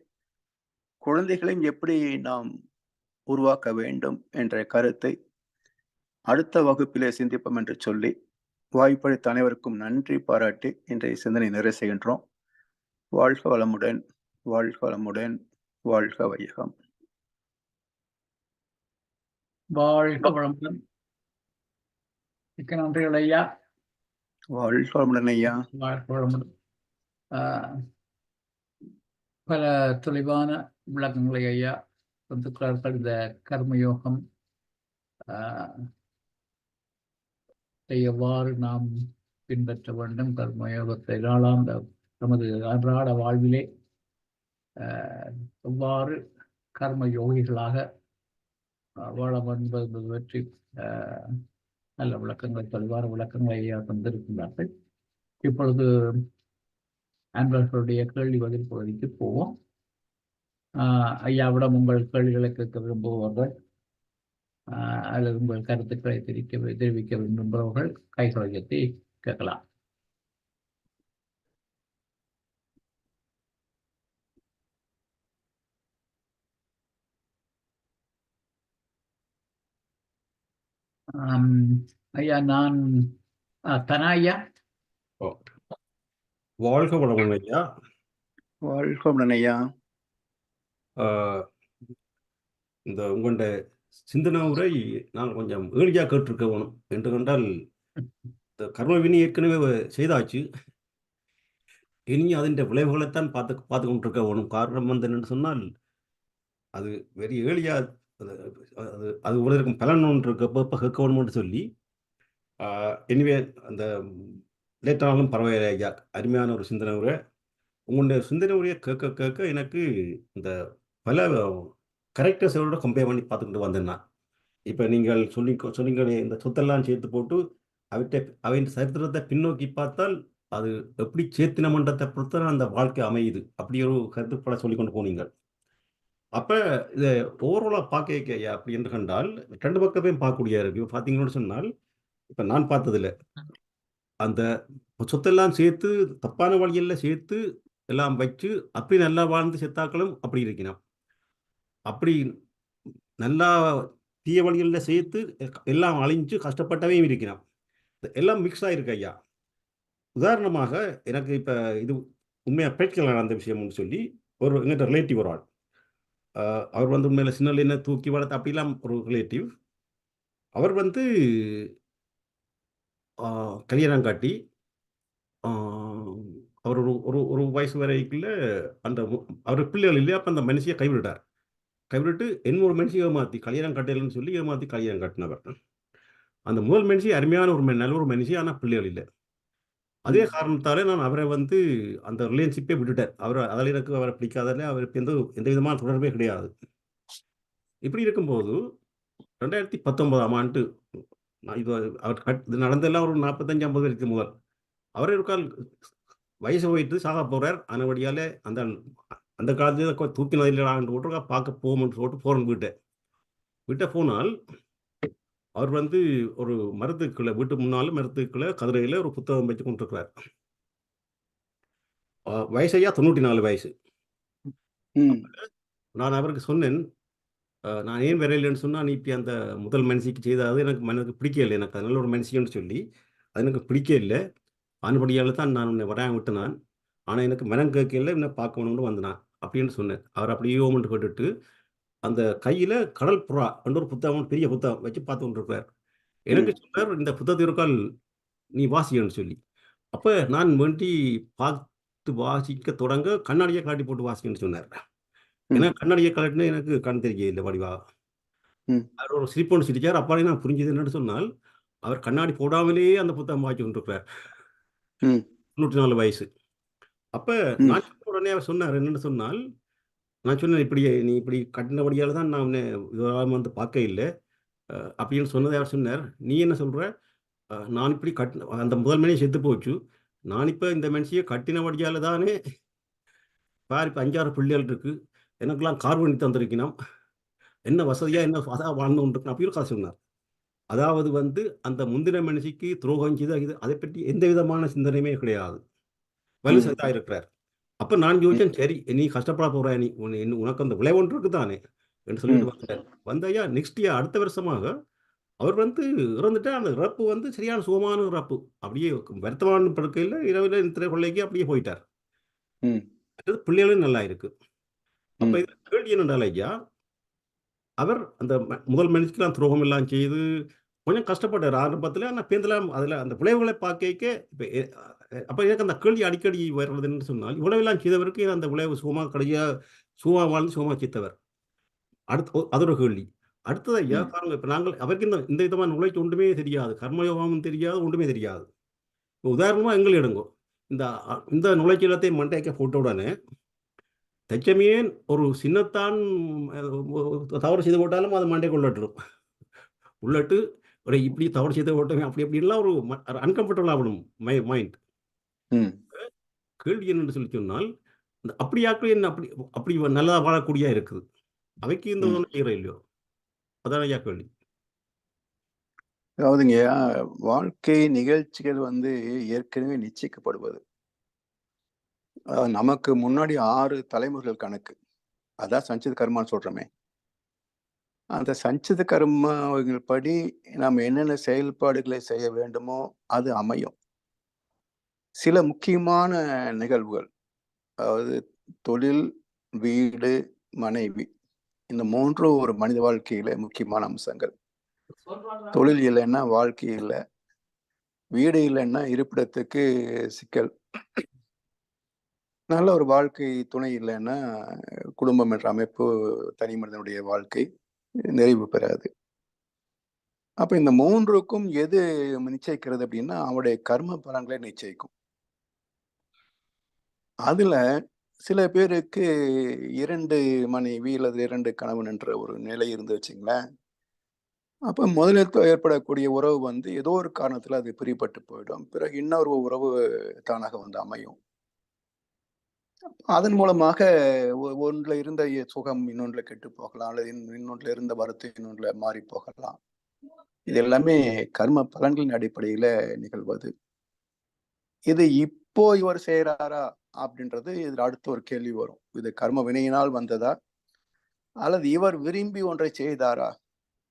குழந்தைகளையும் எப்படி நாம் உருவாக்க வேண்டும் என்ற கருத்தை அடுத்த வகுப்பிலே சிந்திப்போம் என்று சொல்லி, வாய்ப்பளித்த அனைவருக்கும் நன்றி பாராட்டி இன்றைய சிந்தனை நிறைவு செய்கின்றோம். வாழ்க வளமுடன், வாழ்க வளமுடன், வாழ்க வையகம். வாழ்க வளமுடன். மிக்க நன்றிகள் ஐயா. வாழ்க வளமுடன் ஐயா. வாழ்க வளமுடன். பல தெளிவான விளக்கங்களை ஐயா கொடுத்திருக்கிறார்கள். இந்த கர்மயோகம் எவ்வாறு நாம் பின்பற்ற வேண்டும், கர்மயோகத்தை நாளாந்த நமது அன்றாட வாழ்விலே எவ்வாறு கர்ம யோகிகளாக வாழ வேண்டும் என்பது பற்றி நல்ல விளக்கங்கள், தெளிவான விளக்கங்களை ஐயா தந்திருக்கின்றார்கள். இப்பொழுது அன்பர்களுடைய கேள்வி பதில் பகுதிக்கு போவோம். ஐயாவிடம் உங்கள் கேள்விகளை கேட்க விரும்புபவர்கள் அல்லது உங்கள் கருத்துக்களை தெரிவிக்க விரும்புபவர்கள் கைகளை உயர்த்தி கேட்கலாம். ஐயா, நான் தனா ஐயா. வாழ்க வளமுடன் ஐயா. வாழ்க வளமுடன் ஐயா. இந்த உங்களுடைய சிந்தனை உரை நான் கொஞ்சம் ஏழியாக கேட்டிருக்க வேணும் என்று கண்டால், இந்த கர்மவினி ஏற்கனவே செய்தாச்சு, இனி அதன் விளைவுகளைத்தான் பார்த்து கொண்டிருக்க வேணும். காரணம் வந்து என்னென்னு சொன்னால், அது வெறி ஏழியா அது உலகம் பலன் ஒன்று இருக்க கேட்க வேணும்னு சொல்லி, எனிவே அந்த லேட்டானாலும் பரவாயில்லை ஐயா, அருமையான ஒரு சிந்தனை உரை. உங்களுடைய சிந்தனை உரையை கேட்க கேட்க எனக்கு இந்த பல கரெக்டர்ஸோட கம்பேர் பண்ணி பார்த்துக்கிட்டு வந்தேன் நான். இப்போ நீங்கள் சொன்னீங்களே, இந்த சொத்தெல்லாம் சேர்த்து போட்டு அவையின் சரித்திரத்தை பின்னோக்கி பார்த்தால் அது எப்படி சேர்த்தின மன்றத்தை பொறுத்த அந்த வாழ்க்கை அமையுது, அப்படி ஒரு கருத்துப்பட சொல்லி கொண்டு போனீங்க. அப்போ இதை ஓவராலாக பார்க்க ஐயா அப்படி என்று கண்டால் ரெண்டு பக்கமே பார்க்கக்கூடிய இருக்கு. பார்த்தீங்கன்னு சொன்னால், இப்போ நான் பார்த்ததில்ல, அந்த சொத்தெல்லாம் சேர்த்து தப்பான வழியில் சேர்த்து எல்லாம் வச்சு அப்படி நல்லா வாழ்ந்து செத்தாக்களும் அப்படி இருக்கணும். அப்படி நல்லா தீய வழிகளில் சேர்த்து எல்லாம் அழிஞ்சு கஷ்டப்பட்டவையும் இருக்கணும். எல்லாம் மிக்ஸ் ஆகிருக்கு ஐயா. உதாரணமாக எனக்கு இப்போ இது உண்மையாக ப்ராக்டிக்கலாக நடந்த விஷயம்னு சொல்லி ஒரு எங்கிட்ட ரிலேட்டிவ் ஒரு ஆள், அவர் வந்து உண்மையில் சின்னல என்ன தூக்கி வளர்த்து அப்படிலாம் ஒரு ரிலேட்டிவ். அவர் வந்து கல்யாணம் காட்டி அவர் ஒரு ஒரு வயசு வரைக்குள்ள அந்த அவர் பிள்ளைகள் இல்லையா, அப்போ அந்த மனுஷியை கைவிட்டு இன்னொரு மனுஷியை ஏமாற்றி கல்யாணம் கட்டலைன்னு சொல்லி ஏமாற்றி கல்யாணம் கட்டினவர். அந்த முதல் மனுஷி அருமையான ஒரு நல்ல ஒரு மனுஷி, ஆனால் பிள்ளைகள் இல்லை. அதே காரணத்தாலே நான் அவரை வந்து அந்த ரிலேஷன்ஷிப்பே விட்டுட்டேன். அதில் எனக்கு அவரை பிடிக்காதால அவருக்கு எந்த விதமான தொடர்பே கிடையாது. இப்படி இருக்கும்போது 2019ஆம் ஆண்டு இது நடந்தெல்லாம் ஒரு 45-50 வரைக்கும் முதல் அவரே ஒரு கால் வயசு போயிட்டு சாக போகிறார். அதனபடியால் அந்த காலத்தில் தூக்கினதில் போட்டு பார்க்க போகும்னு சொல்லிட்டு போகிறேன். விட்ட போனால் அவர் வந்து ஒரு மரத்துக்குள்ள வீட்டு முன்னால மரத்துக்குள்ள கதிரையில் ஒரு புத்தகம் வச்சு கொண்டிருக்கிறார். வயசையா 94 வயசு. ம் நான் அவருக்கு சொன்னேன், நான் ஏன் வரையிலன்னு சொன்னால், நீ இப்படி அந்த முதல் மனுஷிக்கு செய்தாது எனக்கு பிடிக்கல, எனக்கு அது நல்ல ஒரு மனுஷின்னு சொல்லி அது எனக்கு பிடிக்கல. ஆனபடியால் தான் நான் உன்னை வரான் விட்டு நான். ஆனால் எனக்கு மனம் கேட்கல, என்ன பார்க்கணும்னு வந்தேன் அப்படின்னு சொன்னேன். அவர் அப்படியே ஓமெண்ட் கேட்டுட்டு அந்த கையில் கடல் புறா என்ற ஒரு புத்தகம், பெரிய புத்தகம் வச்சு பார்த்து கொண்டிருப்பார். எனக்கு சொன்னார், இந்த புத்தகத்தை இருக்கால் நீ வாசிக்கணும்னு சொல்லி. அப்போ நான் வேண்டி பார்த்து வாசிக்க தொடங்க கண்ணாடியை காட்டி போட்டு வாசிக்கணும்னு சொன்னார். ஏன்னா கண்ணாடியை காட்டினா எனக்கு கண் தெரியல வடிவா. அவர் ஒரு சிரிப்பொன்று சிரிச்சார். அப்பாலே நான் புரிஞ்சது என்னன்னு சொன்னால், அவர் கண்ணாடி போடாமலேயே அந்த புத்தகம் வாசிச்சு கொண்டிருக்கிறார். 94 வயசு. அப்போ நான் சொன்ன உடனே அவர் சொன்னார் என்னன்னு சொன்னால், நான் சொன்னேன், இப்படி நீ இப்படி கட்டினபடியால் தான் நான் உன்னை வந்து பார்க்க இல்லை அப்படின்னு சொன்னதை அவர் சொன்னார். நீ என்ன சொல்கிற? நான் இப்படி அந்த முதல் மணி செத்து போச்சு. நான் இப்போ இந்த மனுஷியை கட்டினபடியால் தானே பார் இப்போ 5-6 பிள்ளைகள் இருக்குது, எனக்கெல்லாம் கார் பண்ணி தந்திருக்கணும், என்ன வசதியாக என்ன அதான் வாழ்ந்து கொண்டிருக்கணும் அப்படின்னு கதை சொன்னார். அதாவது வந்து அந்த முந்தின மனுஷிக்கு துரோகம் செய்து அதை பற்றி எந்த விதமான சிந்தனையுமே கிடையாது. வலுசதாக இருக்கிறார். அப்போ நான் யோசிச்சேன், சரி நீ கஷ்டப்பட போகிற, நீ உனக்கு அந்த விளைவு ஒன்று இருக்குது தானே என்று சொல்லிட்டு வந்துட்டார். வந்தையா நெக்ஸ்ட் இயர் அடுத்த வருஷமாக அவர் வந்து இறந்துட்டு அந்த இறப்பு வந்து சரியான சுகமான இறப்பு. அப்படியே வருத்தமான படுக்கையில் இரவில் நித்திரை கொள்ளைக்கு அப்படியே போயிட்டார். அடுத்தது பிள்ளைகளும் நல்லா இருக்கு. அப்போ இது கேள்வி என்னென்றால் ஐயா, அவர் அந்த முதல் மனுஷிக்கெல்லாம் துரோகம் எல்லாம் செய்து கொஞ்சம் கஷ்டப்பட்டார் ஆரம்பத்தில். ஆனால் பேருந்தெல்லாம் அதில் அந்த விளைவுகளை பார்க்க இப்போ அப்போ எனக்கு அந்த கேள்வி அடிக்கடி வருவதுன்னு சொன்னால், இவ்வளவெல்லாம் செய்தவருக்கு அந்த விளைவு சுகமாக கடைசியாக சுகமாக வாழ்ந்து சுகமாக செய்தவர். அதோட கேள்வி. அடுத்தது ஐயா பாருங்க, இப்போ நாங்கள் அவருக்கு இந்த விதமான உழைச்சி ஒன்றுமே தெரியாது, கர்மயோகமும் தெரியாது, ஒன்றுமே தெரியாது. இப்போ உதாரணமாக எங்களை எடுங்கோ, இந்த நுழைச்சி எல்லாத்தையும் மண்டைக்க போட்ட உடனே தச்சமேன் ஒரு சின்னத்தான் தவறு செய்து போட்டாலும் அது மண்டை உள்ளட்டுரும். உள்ளட்டு ஒரு இப்படி தவறு செய்து போட்டோமே அப்படி அப்படின்லாம் ஒரு அன்கம்ஃபர்டபுள் ஆகணும் மைண்ட். கேள்வி என்னன்னு சொல்லி சொன்னால், அப்படியாக்கள் என்ன அப்படி அப்படி நல்லா வாழக்கூடிய இருக்குது, அவைக்கு இந்த செய்கிற இல்லையோ, அதான் ஐயா கேள்வி. அதாவதுங்க, வாழ்க்கை நிகழ்ச்சிகள் வந்து ஏற்கனவே நிச்சயிக்கப்படுவது. நமக்கு முன்னாடி 6 தலைமுறைகள் கணக்கு. அதான் சஞ்சித கர்மான்னு சொல்றோமே. அந்த சஞ்சித கர்மாவின் படி நாம் என்னென்ன செயல்பாடுகளை செய்ய வேண்டுமோ அது அமையும். சில முக்கியமான நிகழ்வுகள், அதாவது தொழில், வீடு, மனைவி, இந்த 3 ஒரு மனித வாழ்க்கையில முக்கியமான அம்சங்கள். தொழில் இல்லைன்னா வாழ்க்கை இல்லை, வீடு இல்லைன்னா இருப்பிடத்துக்கு சிக்கல், நல்ல ஒரு வாழ்க்கை துணை இல்லைன்னா குடும்பம் என்ற அமைப்பு, தனி மனிதனுடைய வாழ்க்கை நிறைவு பெறாது. அப்ப இந்த 3க்கும் எது நிச்சயிக்கிறது அப்படின்னா அவனுடைய கர்ம பலன்களை நிச்சயிக்கும். அதுல சில பேருக்கு 2 மனைவி அல்லது 2 கணவன் என்ற ஒரு நிலை இருந்து வச்சுங்களேன். அப்ப முதலில் ஏற்படக்கூடிய உறவு வந்து ஏதோ ஒரு காரணத்துல அது பிரிபட்டு போயிடும். பிறகு இன்னொரு உறவு தானாக வந்து அமையும். அதன் மூலமாக ஒன்றுல இருந்த சுகம் இன்னொன்றுல கெட்டு போகலாம், அல்லது இன்னொன்றுல இருந்த வருத்தம் இன்னொன்றுல மாறி போகலாம். இது எல்லாமே கர்ம பலன்களின் அடிப்படையில நிகழ்வது. இது இப்போ இவர் செய்யறாரா அப்படின்றது இதுல அடுத்த ஒரு கேள்வி வரும். இது கர்ம வினையினால் வந்ததா அல்லது இவர் விரும்பி ஒன்றை செய்தாரா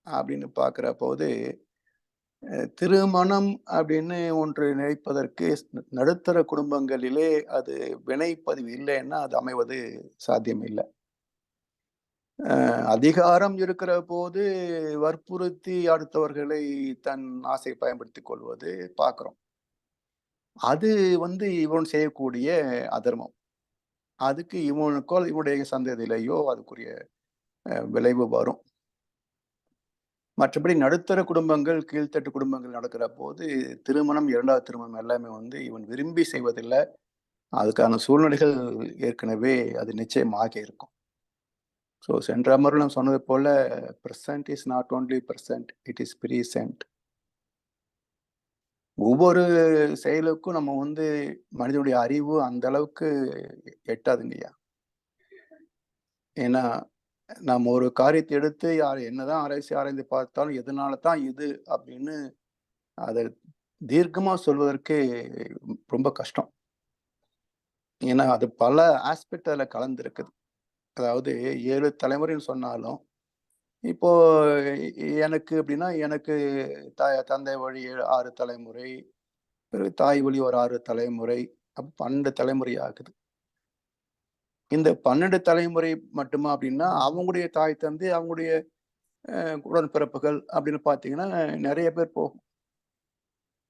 அப்படின்னு பாக்குற போது, திருமணம் அப்படின்னு ஒன்று நினைப்பதற்கு நடுத்தர குடும்பங்களிலே அது வினைப்பதிவு இல்லைன்னா அது அமைவது சாத்தியம் இல்லை. அதிகாரம் இருக்கிற போது வற்புறுத்தி அடுத்தவர்களை தன் ஆசை பயன்படுத்திக் கொள்வது பார்க்கிறோம். அது வந்து இவன் செய்யக்கூடிய அதர்மம். அதுக்கு இவனுக்கோ இவனுடைய சந்ததியிலேயோ அதுக்குரிய விளைவு வரும். மற்றபடி நடுத்தர குடும்பங்கள், கீழ்த்தட்டு குடும்பங்கள் நடக்கிற போது திருமணம், 2வது திருமணம் எல்லாமே வந்து இவன் விரும்பி செய்வதில்லை. அதுக்கான சூழ்நிலைகள் ஏற்கனவே அது நிச்சயமாக இருக்கும். ஸோ சென்ற அமர்வில் நான் சொன்னது போல, present is not only present, it is present. ஒவ்வொரு செயலுக்கும் நம்ம வந்து மனிதனுடைய அறிவு அந்த அளவுக்கு எட்டாதுங்கய்யா. ஏன்னா நம்ம ஒரு காரியத்தை எடுத்து என்னதான் ஆராய்ந்து பார்த்தாலும் எதனால தான் இது அப்படின்னு அதை தீர்க்கமா சொல்வதற்கு ரொம்ப கஷ்டம். ஏன்னா அது பல ஆஸ்பெக்ட் அதுல கலந்துருக்குது. அதாவது 7 தலைமுறைன்னு சொன்னாலும், இப்போ எனக்கு அப்படின்னா எனக்கு தந்தை வழி 6 தலைமுறை, பிறகு தாய் வழி ஒரு 6 தலைமுறை, அப்ப 12 தலைமுறை ஆகுது. இந்த 12 தலைமுறை மட்டுமா அப்படின்னா, அவங்களுடைய தாய் தந்தை, அவங்களுடைய உடன்பிறப்புகள் அப்படின்னு பார்த்தீங்கன்னா, நெறைய பேர் போகும்.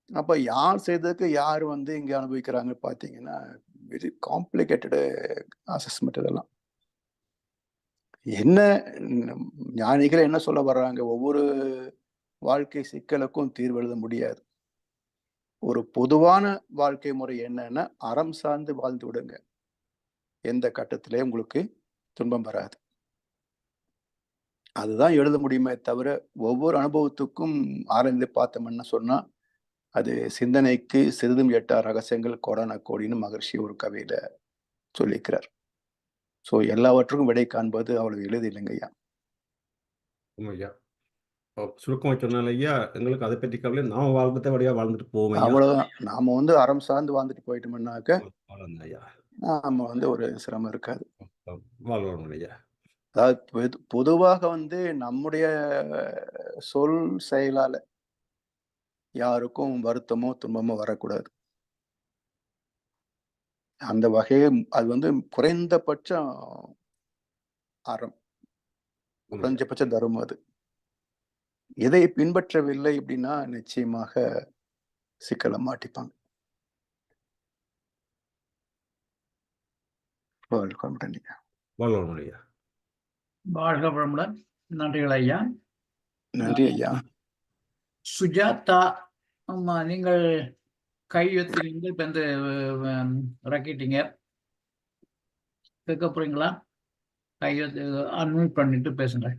அப்ப யார் செய்ததுக்கு யார் இங்க அனுபவிக்கிறாங்க பார்த்தீங்கன்னா, வெரி காம்ப்ளிகேட்டடு அசஸ்மென்ட் இதெல்லாம். என்ன ஞானிகள் என்ன சொல்ல வர்றாங்க? ஒவ்வொரு வாழ்க்கை சிக்கலுக்கும் தீர்வு எழுத முடியாது. ஒரு பொதுவான வாழ்க்கை முறை என்னன்னா, அறம் சார்ந்து வாழ்ந்து விடுங்க. எந்த கட்டத்திலயும் உங்களுக்கு துன்பம் வராது. அதுதான் எழுத முடியுமே தவிர, ஒவ்வொரு அனுபவத்துக்கும் ஆராய்ந்து பார்த்தோம்னு சொன்னா, அது சிந்தனைக்கு சிறிதும் எட்டா ரகசியங்கள் கோடான கோடின்னு மகர்ஷி ஒரு கவியில சொல்லியிருக்கிறார். ஸோ எல்லாவற்றுக்கும் விடை காண்பது அவ்வளவு எளிதில்லைங்க ஐயா. ஐயா சுருக்கமாக சொன்னால ஐயா, எங்களுக்கு அதை பற்றி கவலை, நாம வாழ்ந்ததை வழியா வாழ்ந்துட்டு போவோம் ஐயா. அவ்வளவுதான். நாம அறம் சார்ந்து வாழ்ந்துட்டு போயிட்டோம்னாக்க வாழ்ந்து ஐயா, நாம ஒரு சிரமம் இருக்காது. வாழ்வோம் ஐயா. அதாவது பொதுவாக நம்முடைய சொல் செயலால யாருக்கும் வருத்தமோ துன்பமோ வரக்கூடாது. அந்த வகையை அது குறைந்தபட்சம் அறம், குறைஞ்சபட்ச தர்மம். அது இதை பின்பற்றவில்லை அப்படின்னா நிச்சயமாக சிக்கலை மாட்டிப்பாங்க. வாழ்வோம் ஐயா. வாழ்க வளமுடன். நன்றிகள் ஐயா. நன்றி ஐயா. சுஜாதா, ஆமா, நீங்கள் கையெழுத்து இப்ப இந்த ரக்கிட்டீங்க, கேட்க போறீங்களா? கையெழுத்து அன்மியூட் பண்ணிட்டு பேசுங்க.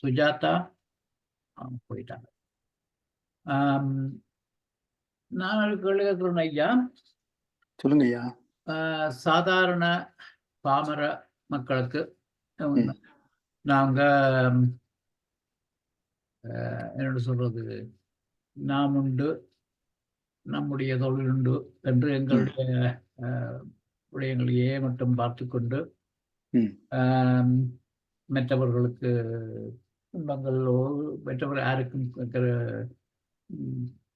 சுஜாதா போயிட்டாங்க. நான் கேட்கிறேன் ஐயா. சொல்லுங்க ஐயா. சாதாரண பாமர மக்களுக்கு நாங்க என்னோட சொல்றது, நாம் உண்டு, நம்முடைய தொழில் உண்டு என்று எங்களுடைய விடயங்களையே மட்டும் பார்த்து கொண்டு மற்றவர்களுக்கு துன்பங்களோ மற்றவர் யாருக்கும்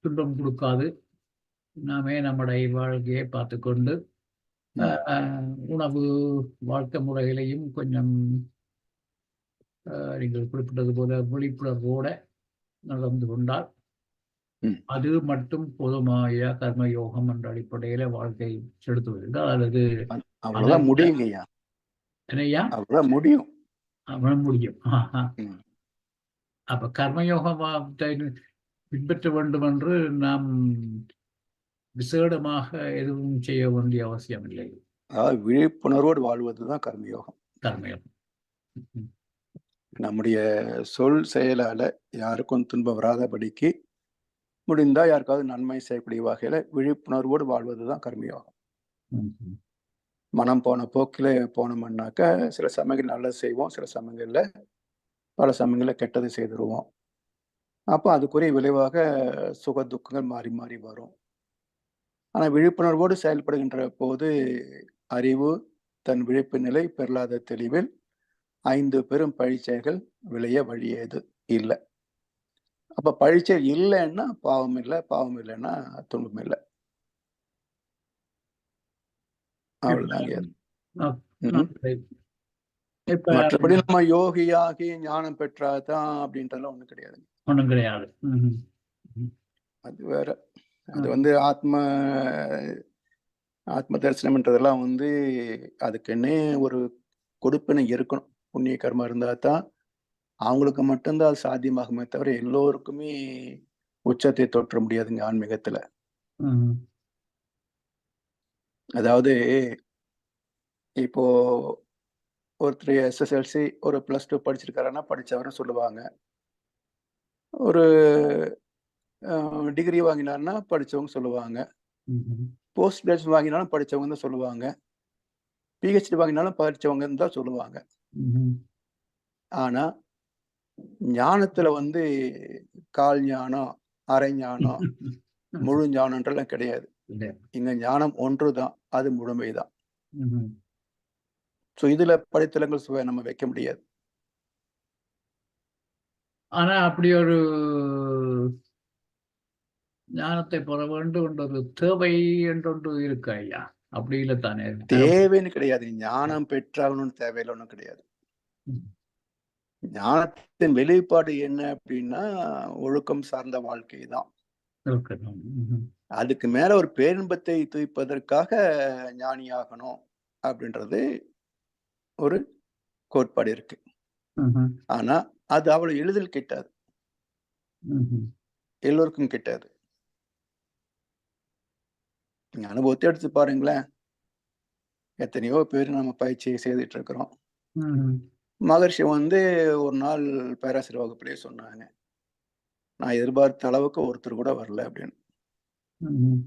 துன்பம் கொடுக்காது நாமே நம்முடைய வாழ்க்கையை பார்த்து கொண்டு உணவு வாழ்க்கை முறைகளையும் கொஞ்சம் நீங்கள் குறிப்பிட்டது போல விழிப்புணர்வோட நடந்து கொண்டால் அது மட்டும் போதுமாயா கர்மயோகம் என்ற அடிப்படையில வாழ்க்கை செலுத்துவதற்கு அல்லது அவ்வளவுதான் முடியுங்க ஐயா. என்னையா அவ்வளவுதான் முடியும். அவ்வளவு முடியும். அப்ப கர்மயோகத்தை பின்பற்ற வேண்டும் என்று நாம் விசேடமாக எதுவும் செய்ய வேண்டிய அவசியம் இல்லை. அதாவது விழிப்புணர்வோடு வாழ்வதுதான் கர்மயோகம். கர்மயோகம் நம்முடைய சொல் செயலால யாருக்கும் துன்பம் வராதபடிக்கு முடிந்தா யாருக்காவது நன்மை செய்யக்கூடிய வகையில விழிப்புணர்வோடு வாழ்வதுதான் கர்மயோகம். மனம் போன போக்கில போனோம்னாக்க சில சமயங்கள் நல்லது செய்வோம், சில சமயங்கள்ல பல சமயங்கள்ல கெட்டது செய்திருவோம். அப்போ அதுக்குரிய விளைவாக சுக துக்கங்கள் மாறி மாறி வரும். ஆனா விழிப்புணர்வோடு செயல்படுகின்ற போது அறிவு தன் விழிப்பு நிலை பெறலாத தெளிவில் 5 பெரும் பழிச்செயல்கள் விளைய வழியேது இல்லை. அப்ப பழிச்செயல் இல்லைன்னா பாவம் இல்லை, பாவம் இல்லைன்னா துன்பம் இல்லை. அவ்வளவுதாங்க. மற்றபடி நம்ம யோகியாகி ஞானம் பெற்றாதான் அப்படின்றதுலாம் ஒண்ணும் கிடையாது. ஒண்ணும் கிடையாது. அது வேற. அது ஆத்ம தரிசனம்ன்றதெல்லாம் அதுக்குன்னே ஒரு கொடுப்பினை இருக்கணும். புண்ணிய கர்மா இருந்தா தான் அவங்களுக்கு மட்டும்தான் அது சாத்தியமாகுமே தவிர எல்லோருக்குமே உச்சத்தை தொற்ற முடியாதுங்க ஆன்மீகத்துல. அதாவது இப்போ ஒருத்தர் SSLC ஒரு +2 படிச்சிருக்காருன்னா படிச்சவர்னு சொல்லுவாங்க. ஒரு டிகிரி வாங்கினார்னா படிச்சவங்க சொல்லுவாங்க. போஸ்ட் கிராஜுவேட் வாங்கினாலும் படிச்சவங்க தான் சொல்லுவாங்க. பிஹெச்டி வாங்கினாலும் படிச்சவங்கன்னு தான் சொல்லுவாங்க. ம்ஹ்ம். ஆனா, ஞானத்துல வந்து கால் ஞானம், அரை ஞானம், முழு ஞானம்ன்றலாம் கிடையாது. இல்ல. இங்க ஞானம் ஒன்றுதான். அது முழுமைதான். ம்ஹ்ம். ஸோ இதுல படித்தளங்கள் நம்ம வைக்க முடியாது. ஆனா அப்படி ஒரு ஞானத்தை பெற வேண்டும் என்ற ஒரு தேவை என்றொன்று இருக்கு ஐயா. அப்படி இல்ல தானே? தேவைன்னு கிடையாது. ஞானம் பெற்றாகணும்னு தேவையில்ல ஒண்ணும் கிடையாது. ம். ஞானத்தின் வெளிப்பாடு என்ன அப்படின்னா, ஒழுக்கம் சார்ந்த வாழ்க்கை தான். இருக்கணும். ம்ஹ்ம். அதுக்கு மேல ஒரு பேரின்பத்தை துய்ப்பதற்காக ஞானியாகணும் அப்படின்றது ஒரு கோட்பாடு இருக்கு. ம்ஹ்ம். ஆனா, அது அவ்வளவு எளிதில் கிட்டாது. ம்ஹ்ம். எல்லோருக்கும் கிட்டாது. நீங்க அனுபவத்தை எடுத்து பாருங்களேன். எத்தனையோ பேர் நம்ம பயிற்சியை செய்துட்டு இருக்கிறோம். ம்ஹ்ம். மகரிஷி வந்து ஒரு நாள் பேராசிரியர் வகுப்பிலேயே சொன்னாங்க. நான் எதிர்பார்த்த அளவுக்கு ஒருத்தர் கூட வரல அப்படின்னு. ம்ஹ்ம்.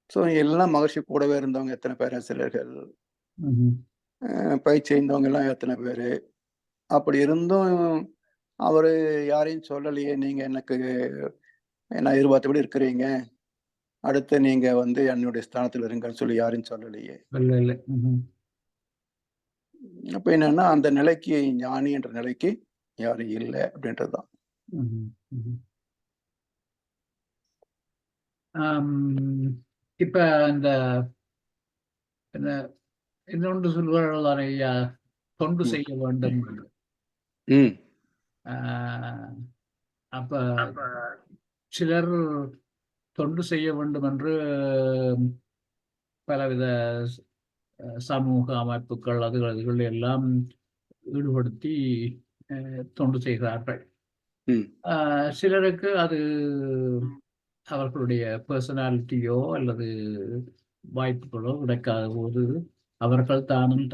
ஸோ எல்லாம் மகரிஷி கூடவே இருந்தவங்க எத்தனை பேராசிரியர்கள், ம்ஹ்ம். பயிற்சி செய்தவங்க எல்லாம் எத்தனை பேரு. அப்படி இருந்தும் அவரு யாரையும் சொல்லலையே, நீங்க எனக்கு நான் எதிர்பார்த்தபடி இருக்கிறீங்க. அடுத்து நீங்க வந்து என்னுடைய ஸ்தானத்துல இருங்கன்னு சொல்லி யாரையும் சொல்லலையே. இல்ல, இல்ல. ம்ஹ்ம். அப்ப என்னன்னா, அந்த நிலைக்கு ஞானி என்ற நிலைக்கு யாரும் இல்ல அப்படின்றது தான். ம்ஹ்ம். ம்ஹ்ம். ஆம். இப்ப இந்த என்ன இன்னொன்று சொல்வார்கள் தானே ஐயா, தொண்டு ம். செய்ய வேண்டும் என்று. ம். ஆ, அப்ப சிலர் தொண்டு செய்ய வேண்டும் என்று பலவித சமூக அமைப்புகள் அதுகள் எல்லாம் ஈடுபடுத்தி தொண்டு செய்கிறார்கள். ம். சிலருக்கு அது அவர்களுடைய பெர்சனாலிட்டியோ அல்லது வாய்ப்புகளோ கிடைக்காத போது அவர்கள் தானும்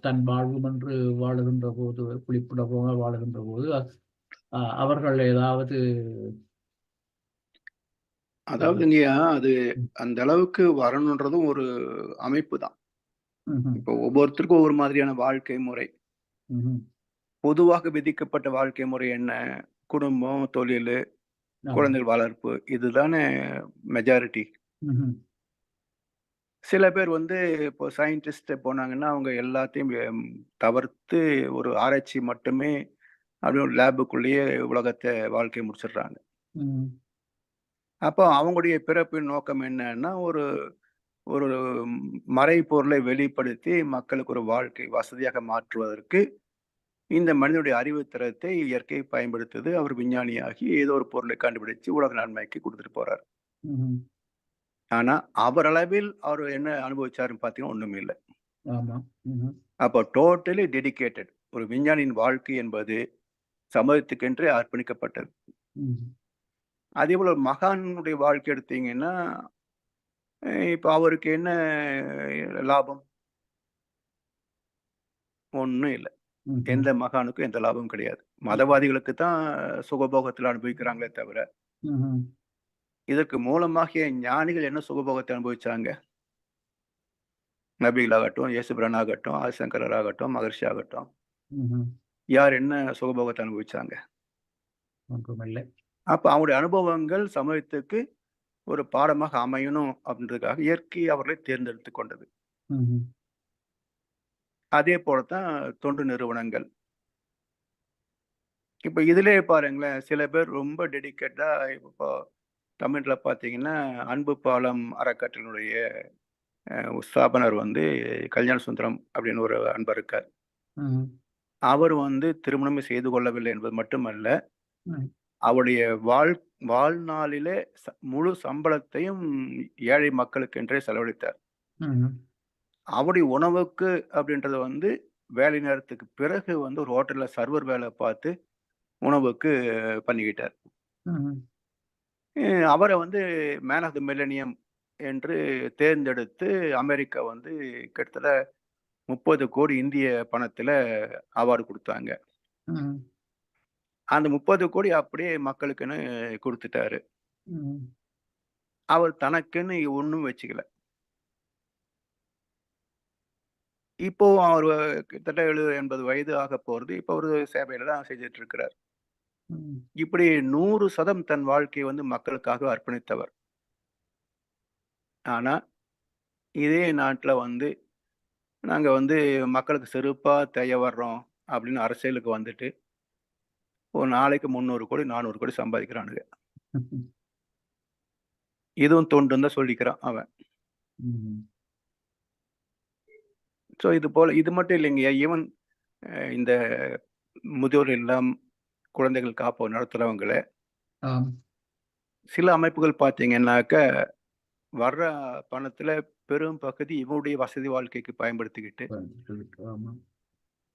தன் வாழ்வும் என்று வாழுகின்ற போது குளிப்பிடமாக வாழுகின்ற போது அவர்கள் ஏதாவது அதாவதுங்கய்யா, அது அந்த அளவுக்கு வரணுன்றதும் ஒரு அமைப்பு தான். ம்ஹும், இப்போ ஒவ்வொருத்தருக்கும் ஒவ்வொரு மாதிரியான வாழ்க்கை முறை. ம்ஹும், பொதுவாக விதிக்கப்பட்ட வாழ்க்கை முறை என்ன? குடும்பம், தொழிலு, ஆமா, குழந்தைகள் வளர்ப்பு. இதுதானே மெஜாரிட்டி. ம்ஹும், சில பேர் வந்து இப்போ சயின்டிஸ்ட் போனாங்கன்னா, அவங்க எல்லாத்தையும் தவிர்த்து ஒரு ஆராய்ச்சி மட்டுமே அப்படியே ஒரு லேபுக்குள்ளேயே உலகத்த வாழ்க்கைய முடிச்சிடுறாங்க. ம்ஹும், அப்போ அவங்களுடைய பிறப்பின் நோக்கம் என்னன்னா, ஒரு ஒரு மறைபொருளை வெளிப்படுத்தி மக்களுக்கு ஒரு வாழ்க்கை வசதியாக மாற்றுவதற்கு இந்த மனிதனுடைய அறிவுத்திறத்தை இயற்கை பயன்படுத்துது. அவர் விஞ்ஞானியாகி ஏதோ ஒரு பொருளை கண்டுபிடிச்சு உலக நன்மைக்கு குடுத்துட்டு போறாரு. ம்ஹும், ஆனா, அவரளவில் அவரு என்ன அனுபவிச்சாருன்னு பார்த்தீங்கன்னா, ஒண்ணுமே இல்ல. ஆமா, ம்ஹும், அப்போ டோட்டலி டெடிகேட்டட். ஒரு விஞ்ஞானியின் வாழ்க்கை என்பது சமூகத்துக்கென்றே அர்ப்பணிக்கப்பட்டது. ம்ஹும், அதேபோல ஒரு மகானுடைய வாழ்க்கை எடுத்தீங்கன்னா, இப்ப அவருக்கு என்ன லாபம்? ஒண்ணும் இல்ல. ம்ஹும், எந்த மகானுக்கும் எந்த லாபமும் கிடையாது. மதவாதிகளுக்கு தான் சுகபோகத்துல அனுபவிக்கிறாங்களே தவிர, ம்ஹும், இதற்கு மூலமாகிய ஞானிகள் என்ன சுகபோகத்தை அனுபவிச்சாங்க? நபிகளாகட்டும், இயேசுபிரான் ஆகட்டும், ஆதிசங்கரர் ஆகட்டும், மகரிஷி ஆகட்டும், ம்ஹும், யார் என்ன சுகபோகத்தை அனுபவிச்சாங்க? ஒன்றுமில்லை. அப்ப அவங்களுடைய அனுபவங்கள் சமூகத்துக்கு ஒரு பாடமாக அமையணும் அப்படின்றதுக்காக இயற்கை அவர்களை தேர்ந்தெடுத்துக் கொண்டது. ம்ஹும், அதே போல தான் தொண்டு நிறுவனங்கள். இப்ப இதிலேயே பாருங்களேன், சில பேர் ரொம்ப டெடிகேட்டா இப்போ தமிழ்ல பார்த்தீங்கன்னா, அன்பு பாலம் அறக்கட்டளையினுடைய ஸ்தாபனர் வந்து கல்யாண சுந்தரம் அப்படின்னு ஒரு அன்பர் இருக்கார். ம்ஹும், அவர் வந்து திருமணமே செய்து கொள்ளவில்லை என்பது மட்டுமல்ல, ம், அவருடைய வாழ்நாளிலே முழு சம்பளத்தையும் ஏழை மக்களுக்கென்றே செலவழித்தார். ம்ஹும், அவருடைய உணவுக்கு அப்படின்றத வந்து வேலை நேரத்துக்கு பிறகு வந்து ஒரு ஹோட்டல்ல சர்வர் வேலை பார்த்து உணவுக்கு பண்ணிக்கிட்டார். ம்ஹும், அவரை வந்து மேன் ஆஃப் த மில்லேனியம் என்று தேர்ந்தெடுத்து அமெரிக்கா வந்து கிட்டத்தட்ட 30 கோடி இந்திய பணத்துல அவார்டு குடுத்தாங்க. ம்ஹும், அந்த 30 கோடி அப்படியே மக்களுக்குன்னு குடுத்துட்டாரு. ம்ஹும், அவர் தனக்குன்னு ஒண்ணும் வச்சுக்கல. இப்போ அவர் கிட்டத்தட்ட 70, 80 வயது ஆகப் போறது. இப்ப அவரு சேவையில தான் செஞ்சுட்டு இருக்கிறார். ம். இப்படி 100% தன் வாழ்க்கையை வந்து மக்களுக்காக அர்ப்பணித்தவர். ஆனா, இதே நாட்டுல வந்து நாங்க வந்து மக்களுக்கு செருப்பா தேய வர்றோம் அப்படின்னு அரசியலுக்கு வந்துட்டு, ஒரு நாளைக்கு 300 கோடி, 400 கோடி சம்பாதிக்கிறானுங்க. இதுவும் தொண்டுன்னு தான் சொல்லிக்கிறான் அவன். ம். ஸோ இது போல இது மட்டும் இல்லைங்கய்யா. ஈவன் இந்த முதியோர் இல்லம், குழந்தைகள் காப்பகம் நடத்துறவங்கள ஆம். சில அமைப்புகள் பார்த்தீங்கன்னாக்க, வர்ற பணத்துல பெரும் பகுதி இவனுடைய வசதி வாழ்க்கைக்கு பயன்படுத்திக்கிட்டு, ஆமா.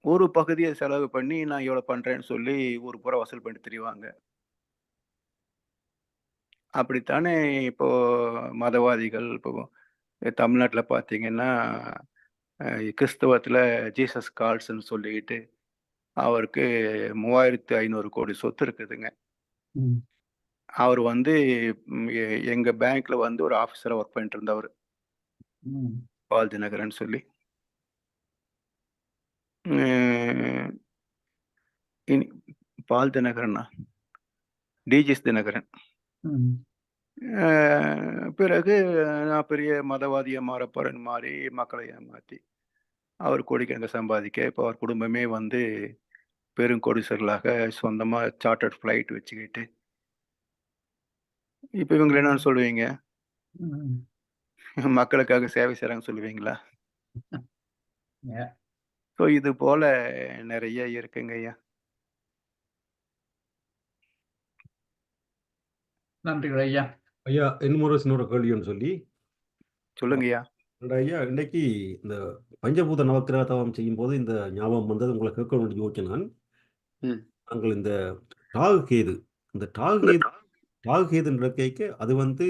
ஒரு பகுதிய செலவு பண்ணி நான் இவ்வளோ பண்றேன்னு சொல்லி ஊர் பூரா வசூல் பண்ணிட்டு திரிவாங்க. அப்படித்தானே இப்போ மதவாதிகள் இப்போ தமிழ்நாட்டுல பார்த்தீங்கன்னா, கிறிஸ்தவத்துல ஜீசஸ் கால்ஸ்ன்னு சொல்லிக்கிட்டு, அவருக்கு 3500 கோடி சொத்து இருக்குதுங்க. ம். அவர் வந்து எங்க பேங்க்ல வந்து ஒரு ஆஃபீஸரா ஒர்க் பண்ணிட்டு இருந்தவரு. ம். பால் தினகரன் சொல்லி. ம் இனி பால் தினகரனா? டிஜிஎஸ் தினகரன். ம். அ பிறகு நான் பெரிய மதவாதியா மாறப்போறேன்னு மாறி மக்களை ஏமாத்தி, அவர் கோடிக்கணக்கில சம்பாதிக்க, இப்போ அவர் குடும்பமே வந்து பெருங்கோடீஸ்வரர்களாக சொந்தமா சார்ட்டர்ட் ஃப்ளைட் வச்சுக்கிட்டு, இப்ப இவங்கள என்னன்னு சொல்லுவீங்க? ம். மக்களுக்காக சேவை செய்றாங்கன்னு சொல்லுவீங்களா? Yeah. ஸோ இது போல நெறைய இருக்குங்கய்யா. நன்றிகள் ஐயா. ஐயா, இன்னொரு கேள்வி ஒண்ணு சொல்லி, சொல்லுங்கய்யா. ஐயா இன்னைக்கு இந்த பஞ்சபூத நவக்கிரக தவம் செய்யும்போது இந்த ஞாபகம் வந்தது உங்களை கேட்க வேண்டிய யோசிச்சேன் நான். ம். நாங்கள் இந்த ராகு கேது இந்த ராகு கேதுன்ற கேட்க அது வந்து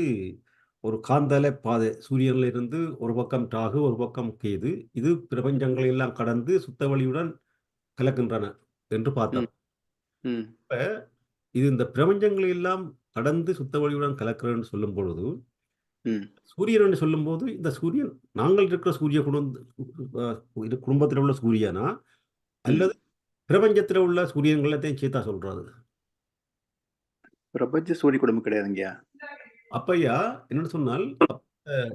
ஒரு காந்தல பாதை சூரியன்ல இருந்து ஒரு பக்கம் ராகு ஒரு பக்கம் கேது இது பிரபஞ்சங்களை எல்லாம் கடந்து சுத்த வழியுடன் கலக்கின்றன என்று பார்த்தோம். ம். ம். இப்ப இது இந்த பிரபஞ்சங்களை எல்லாம் கடந்து சுத்த வழியுடன் கலக்கிறன்னு சொல்லும் பொழுது ம். சூரியன் என்று சொல்லும்போது இந்த சூரியன் நாங்கள் இருக்கிற சூரிய குடும்பத்தில் உள்ள சூரியனா ம். அல்லது பிரபஞ்சத்தில் உள்ள சூரியன்களத்தையும் சேர்த்தா சொல்றாரு. பிரபஞ்ச சூரிய குடும்பம் கிடையாதுங்கய்யா. அப்பையா என்னன்னு சொன்னால்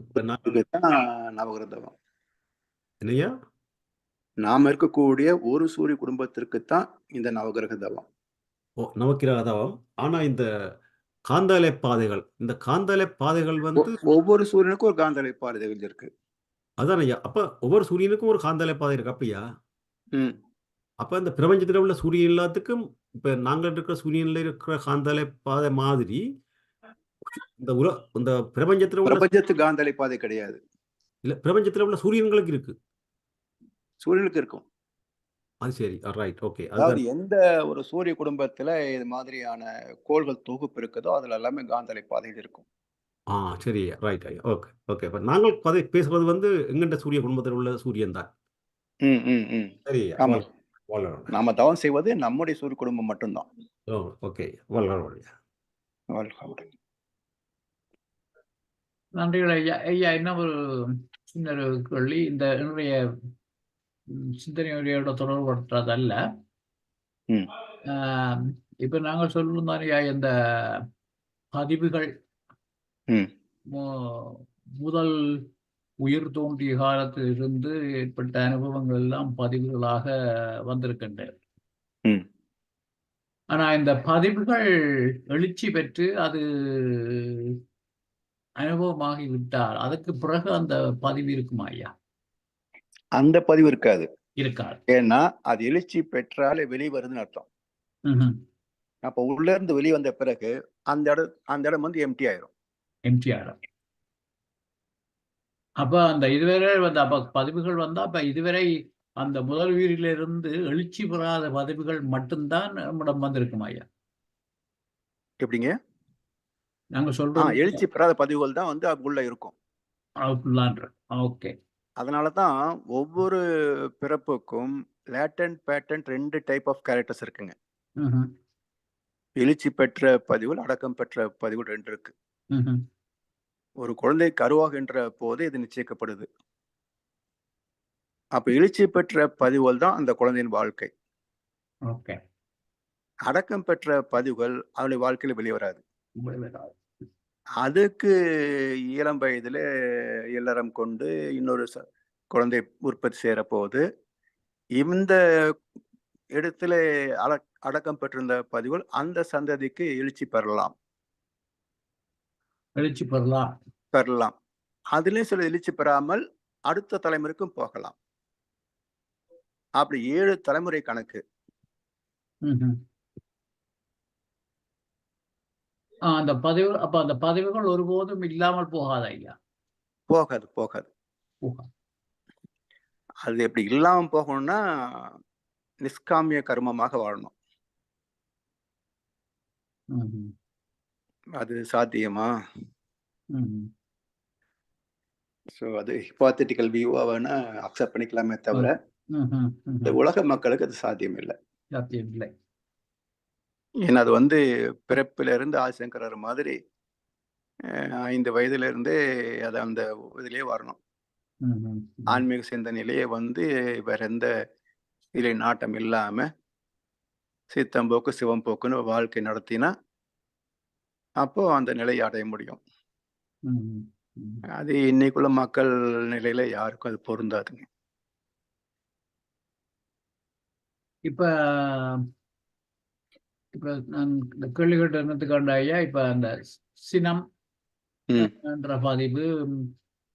இப்ப நாங்கள் இதுதான் நவகிரகம். என்னையா நாம இருக்கக்கூடிய ஒரு சூரிய குடும்பத்திற்கு தான் இந்த நவகிரக தவம். நவக்கிரக தவம். ஆனா இந்த காந்தாலை பாதைகள் இந்த காந்தாலை பாதைகள் வந்து ஒவ்வொரு சூரியனுக்கும் ஒரு காந்தலை பாதைகள் இருக்கு. அதான் ஐயா. அப்ப ஒவ்வொரு சூரியனுக்கும் ஒரு காந்தாலை பாதை இருக்கு அப்பையா. ம். அப்ப இந்த பிரபஞ்சத்தில் உள்ள சூரியன் எல்லாத்துக்கும் இப்ப நாங்கள் இருக்கிற சூரியன்ல இருக்கிற காந்தாலை பாதை மாதிரி இந்த பிரபஞ்சத்தில் உள்ள பிரபஞ்சத்துக்கு காந்தலை பாதை கிடையாது. இல்ல பிரபஞ்சத்தில் உள்ள சூரியன்களுக்கு இருக்கு. சூரியனுக்கு இருக்கும். அது சரி. ரைட். ஓகே. அதாவது எந்த ஒரு சூரிய குடும்பத்துல இது மாதிரியான கோள்கள் தொகுப்பு இருக்குதோ அதுல எல்லாமே காந்தலை பாதைகள் இருக்கும். சரி. ரைட் ஐயா. ஓகே. ஓகே. அப்ப நாங்கள் பேசுறது வந்து எங்கண்ட சூரிய குடும்பத்தில் உள்ள சூரியன் தான். ம். ம். ம். சரி. ஆமா. நாம தவம் செய்வது நம்முடைய சூரிய குடும்பம் மட்டும்தான். ஓகே. நன்றிகள் ஐயா. ஐயா இன்னும் ஒரு சின்ன கேள்வி. இந்த என்னுடைய சிந்தனையோட தொடர்புபடுத்துறதல்ல. ம். இப்ப நாங்கள் சொல்லும் தானே இந்த பதிவுகள் ம். முதல் உயிர் தோன்றிய காலத்தில் இருந்து ஏற்பட்ட அனுபவங்கள் எல்லாம் பதிவுகளாக வந்திருக்கின்றன. ம். ஆனா இந்த பதிவுகள் எழுச்சி பெற்று அது அனுபவமாகி விட்டால் அதுக்கு பிறகு அந்த பதிவு இருக்குமா ஐயா? அந்த பதிவு இருக்காது. இருக்காது. ஏன்னா அது எழுச்சி பெற்றாலே வெளியே வருதுன்னு அர்த்தம். அப்ப உள்ள இருந்து வெளியே வந்த பிறகு அந்த இடம் வந்து எம்டி ஆயிரும். எம்டி ஆயிரும். அப்ப அந்த இதுவரை அப்ப பதிவுகள் வந்தா அப்ப இதுவரை அந்த முதல் உயிரிலிருந்து எழுச்சி பெறாத பதிவுகள் மட்டும்தான் நம்மிடம் வந்திருக்குமா ஐயா? எப்படிங்க? நாங்க சொல்றோம் எழுச்சி பெறாத பதிவுகள் தான் வந்து உள்ள இருக்கும். ஓகே. அதனாலதான் ஒவ்வொரு பிறப்புக்கும் latent patent 2 type of characters இருக்குங்க. எழுச்சி பெற்ற பதிவுகள், அடக்கம் பெற்ற பதிவுகள் 2 இருக்கு. ஒரு குழந்தை கருவாகின்ற போது இது நிச்சயிக்கப்படுது. அப்ப எழுச்சி பெற்ற பதிவுகள் தான் அந்த குழந்தையின் வாழ்க்கை. ஓகே. அடக்கம் பெற்ற பதிவுகள் அவளுடைய வாழ்க்கையில வெளிவராது. விளைவராது. அதுக்கு இளம் வயதில இல்லறம் கொண்டு இன்னொரு குழந்தை உற்பத்தி செய்யற போது, இந்த இடத்துல அடக்கம் பெற்றிருந்த பதிவுகள் அந்த சந்ததிக்கு எழுச்சி பெறலாம். எழுச்சி பெறலாம். பெறலாம். அதிலயும் சில எழுச்சி பெறாமல் அடுத்த தலைமுறைக்கும் போகலாம். அப்படி 7 தலைமுறை கணக்கு. ம்ஹ்ம். அந்த பதிவுகள் ஒருபோதும் இல்லாமல் போகாதா ஐயா? போகாது, போகாது. போகாது. அது எப்படி இல்லாம போகணும்னா, நிஷ்காமிய கர்மமாக வாழணும். ம்ஹ்ம். அது அது சாத்தியமா? ம்ஹ்ம். ஸோ அது ஹிப்போதெட்டிக்கல் வியூவா வேணா அக்செப்ட் பண்ணிக்கலாமே தவிர, ம்ஹ்ம். இந்த ம்ஹ்ம். உலக மக்களுக்கு அது சாத்தியம் இல்ல. சாத்தியம் இல்லை. ஏன்னா அது வந்து பிறப்பிலிருந்து ஆதிசங்கரர் மாதிரி 5 வயதிலிருந்தே அது அந்த இதிலேயே வரணும். ம்ஹ்ம். ம். ஆன்மீக சிந்தனையிலேயே வந்து வேற எந்த இதிலே நாட்டம் இல்லாம, சித்தம்போக்கு, சிவம்போக்குன்னு வாழ்க்கை நடத்தினா, அப்போ அந்த நிலையை அடைய முடியும். ம்ஹ்ம். ம். அது இன்னைக்குள்ள மக்கள் நிலையில யாருக்கும் அது பொருந்தாதுங்க. இப்ப இப்ப நான் இந்த கேள்வி கேட்ட என்னத்துக்காண்ட ஐயா, இப்ப அந்த சினம் ம், என்ற பதிவு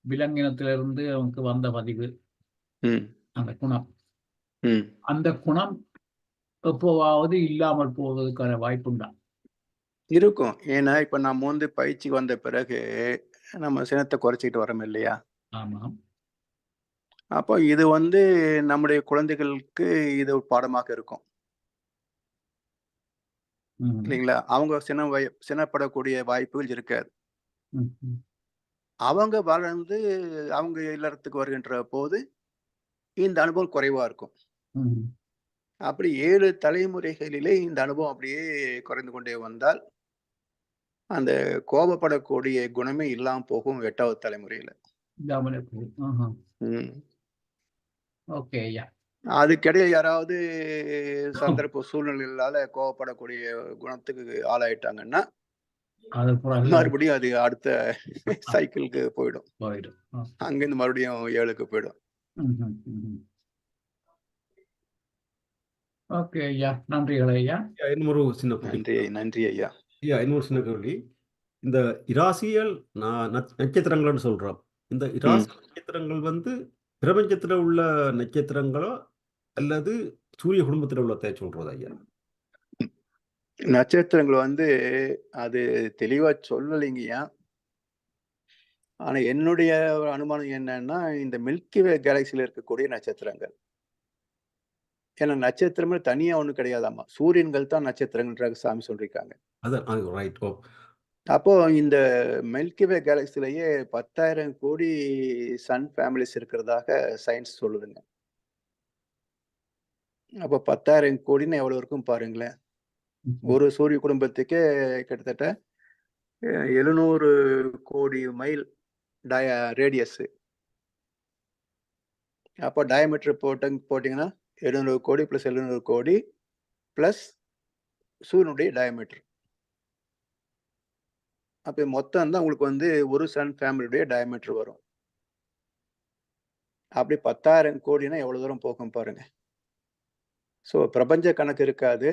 விலங்கினத்திலிருந்து அவனுக்கு வந்த பதிவு, ம், அந்த குணம். ம். அந்த குணம் எப்போவாவது இல்லாமல் போவதற்கான வாய்ப்புண்டா? இருக்கும். ஏன்னா, இப்ப நம்ம வந்து பயிற்சிக்கு வந்த பிறகு, நம்ம சினத்த குறைச்சுக்கிட்டு வரோம் இல்லையா? ஆமாம். அப்போ இது வந்து நம்முடைய குழந்தைகளுக்கு இது ஒரு பாடமாக இருக்கும். ம். இல்லைங்களா? அவங்க சினப்படக்கூடிய வாய்ப்புகள் இருக்காது. ம். அவங்க வளர்ந்து அவங்க இல்லறத்துக்கு வருகின்ற போது, இந்த அனுபவம் குறைவா இருக்கும். ம். அப்படி 7 தலைமுறைகளிலே இந்த அனுபவம் அப்படியே குறைந்து கொண்டே வந்தால், அந்த கோபப்படக்கூடிய குணமே இல்லாம போகும் 8வது தலைமுறையில. இல்லாமலே போகும். ஆஹா. ம். ஓகே ஐயா. அதுக்கிடையே யாராவது சந்தர்ப்ப சூழ்நிலைகளால கோவப்படக்கூடிய குணத்துக்கு ஆளாயிட்டாங்கன்னா, அது பிறகு மறுபடியும் அது அடுத்த சைக்கிள்க்கு போயிடும். போயிடும். அங்கேருந்து மறுபடியும் 7க்கு போயிடும். ம்ஹ்ம். ம்ஹ்ம். ஓகே ஐயா. நன்றிகள் ஐயா. ஐயா, இன்னொரு சின்ன குட்டி. நன்றி, நன்றி ஐயா. ஐயா, இன்னொரு சின்ன கேள்வி. இந்த இராசியல் நட்சத்திரங்கள்னு சொல்றோம். இந்த ம். இராசி நட்சத்திரங்கள் வந்து பிரபஞ்சத்துல உள்ள நட்சத்திரங்களோ அல்லது சூரிய குடும்பத்துல உள்ளதை சொல்றதா ஐயா? நட்சத்திரங்கள் வந்து அது தெளிவா சொல்லலைங்கய்யா. ஆனா என்னுடைய ஒரு அனுமானம் என்னன்னா, இந்த மில்கி வே கேலக்ஸில இருக்கக்கூடிய நட்சத்திரங்கள். ஏன்னா நட்சத்திரமே தனியா ஒண்ணும் கிடையாதாம்மா. சூரியன்கள் தான் நட்சத்திரங்கள்ன்றாங்க சாமி சொல்லியிருக்காங்க. அதான் ரைட். ஓ. அப்போ இந்த மில்கி வே கேலக்ஸிலேயே 10,000 கோடி சன் ஃபேமிலிஸ் இருக்கிறதாக சயின்ஸ் சொல்லுதுங்க. அப்போ 10,000 கோடின்னா எவ்வளவு இருக்கும் பாருங்களேன். ம்ஹ்ம். ஒரு சூரிய குடும்பத்துக்கே கிட்டத்தட்ட 700 கோடி மைல் ரேடியஸ். அப்போ டயாமீட்டர் போட்டீங்கன்னா 700 கோடி பிளஸ் 700 கோடி பிளஸ் சூரியனுடைய டயாமீட்டர். அப்போ மொத்தம் தான் உங்களுக்கு வந்து ஒரு சன் ஃபேமிலியுடைய டயாமீட்டர் வரும். அப்படி 10,000 கோடினா எவ்வளவு தூரம் போகும் பாருங்க. ஸோ பிரபஞ்ச கணக்கு இருக்காது.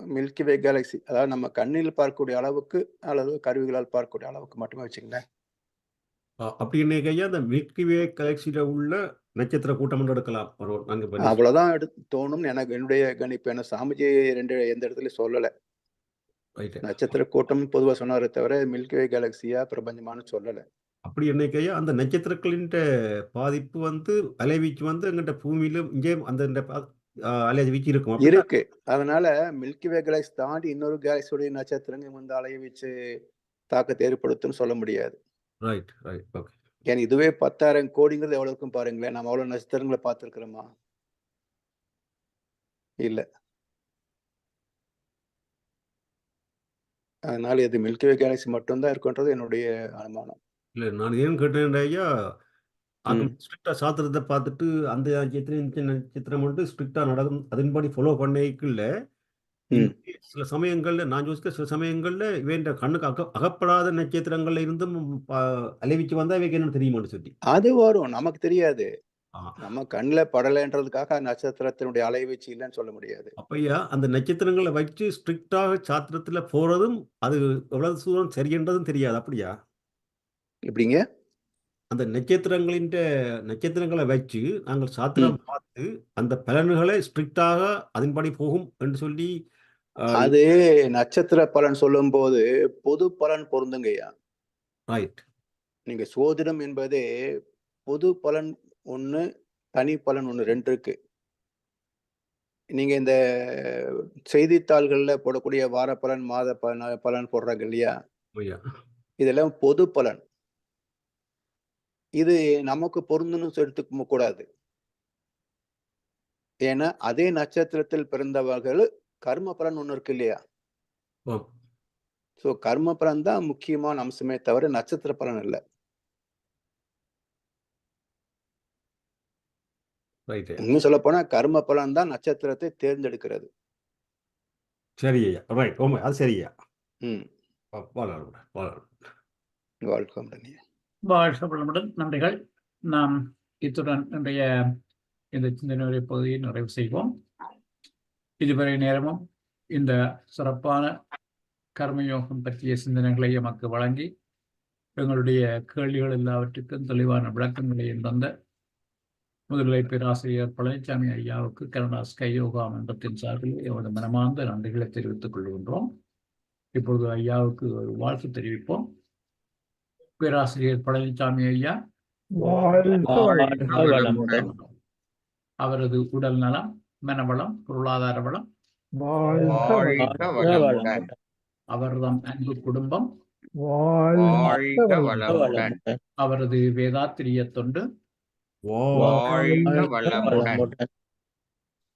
மில்கி வே கேலக்ஸி அதாவது நம்ம கண்ணில் பார்க்கக்கூடிய அளவுக்கு அல்லது கருவிகளால் பார்க்கக்கூடிய அளவுக்கு மட்டுமே வச்சுங்களேன். அப்படி இன்னைக்கு ஐயா அந்த மில்கி வே கேலக்சியில உள்ள நட்சத்திர கூட்டம் எடுக்கலாம். ஒரு 4 பேர். அவ்வளவுதான் தோணும்னு எனக்கு என்னுடைய கணிப்பு. ஏன்னா சாமிஜி எந்த இடத்துலயும் சொல்லல. ரைட். நட்சத்திர கூட்டம்னு பொதுவா சொன்னாரே தவிர மில்கி வே கேலக்சியா பிரபஞ்சமான்னு சொல்லல. அப்படி என்னைக்கு ஐயா அந்த நட்சத்திரங்களின் பாதிப்பு வந்து அலைவீச்சு வந்து எங்கிட்ட பூமியிலும் இங்கேயும் அந்த அலைவீச்சு இருக்கும். அப்படின்னா இருக்கு. அதனால மில்கி வே கேலக்ஸி தாண்டி இன்னொரு கேலக்சியுடைய நட்சத்திரங்கள் வந்து அலைய வச்சு தாக்கத்தை ஏற்படுத்தும்னு சொல்ல முடியாது. Right, right. ஓகே. ஏன்னா இதுவே 10,000 கோடிங்கிறது எவ்வளவு இருக்கும் பாருங்களேன். நம்ம அவ்வளவு நட்சத்திரங்களை பார்த்திருக்கிறோமா? இல்ல. அதனால இது மில்கி வே கேலக்ஸி மட்டும் தான் இருக்குன்றது என்னுடைய அனுமானம். இல்லை நான் ஏன் கேட்டேன் ஐயா, அது ம். ஸ்ட்ரிக்டா சாத்திரத்தை பார்த்துட்டு அந்த நட்சத்திரம் மட்டும் ஸ்ட்ரிக்டா நடக்கும் அதன்படி ஃபாலோ பண்ணிக்கல. ம். சில சமயங்கள்ல நான் யோசிக்க, சில சமயங்கள்ல இவன் கண்ணுக்கு அகப்படாத நட்சத்திரங்கள்ல இருந்தும் அலைவிச்சு வந்தா இவைக்கு என்னன்னு தெரியுமான்னு சொல்லி. அது வரும், நமக்கு தெரியாது. ஆ. நம்ம கண்ணுல படலைன்றதுக்காக நட்சத்திரத்தினுடைய அலைவீச்சு இல்லைன்னு சொல்ல முடியாது. அப்பையா அந்த நட்சத்திரங்களை வச்சு ஸ்ட்ரிக்டாக சாத்திரத்துல போறதும் அது எவ்வளவு தூரம் சரியன்றதும் தெரியாது. அப்படியா? எப்படிங்க? அந்த நட்சத்திரங்களை வச்சு நாங்கள் ம். சாத்திரம் பார்த்து அந்த பலன்களை ஸ்ட்ரிக்டாக அதன்படி போகும் என்று சொல்லி அது நட்சத்திர பலன் சொல்லும்போது பொது பலன் பொருந்துங்கய்யா. ரைட். நீங்க சோதிடம் என்பதே பொது பலன் ஒண்ணு, தனி பலன் ஒண்ணு, 2 இருக்கு. நீங்க இந்த செய்தித்தாள்கள்ல போடக்கூடிய வார பலன், மாத பலன் போடுறாங்க இல்லையா? ஐயா. இதெல்லாம் பொது பலன். இது நமக்கு பொருந்துன்னு எடுத்துக்க கூடாது. ஏன்னா அதே நட்சத்திரத்தில் பிறந்தவர்கள் கர்ம பலன் ஒண்ணு இருக்கு இல்லையா? ஆம். சோ கர்ம பலன் தான் முக்கியமான அம்சமே தவிர நட்சத்திர பலன் இல்ல. ரைட். இன்னும் சொல்ல போனா கர்ம பலன் தான் நட்சத்திரத்தை தேர்ந்தெடுக்கிறது. சரி ஐயா. ரைட். ஓமே அது சரியா. ம். வாழ்க. வாழ்க்கை. வாழ்க வளமுடன். நன்றிகள். நாம் இத்துடன் இன்றைய இந்த சிந்தனை பகுதியை நிறைவு செய்வோம். இதுவரை நேரமும் இந்த சிறப்பான கர்மயோகம் பற்றிய சிந்தனைகளை எமக்கு வழங்கி எங்களுடைய கேள்விகள் எல்லாவற்றுக்கும் தெளிவான விளக்கங்களையும் தந்த முதுநிலை பேராசிரியர் பழனிசாமி ஐயாவுக்கு கனடா ஸ்கை யோகா மன்றத்தின் சார்பில் எமது மனமார்ந்த நன்றிகளை தெரிவித்துக் கொள்கின்றோம். இப்பொழுது ஐயாவுக்கு ஒரு வாழ்த்து தெரிவிப்போம். பேராசிரியர் பழனிசாமி ஐயா அவரது உடல் நலம், மனவளம், பொருளாதார வளம், அவர்தம் அன்பு குடும்பம், அவரது வேதாத்திரிய தொண்டு,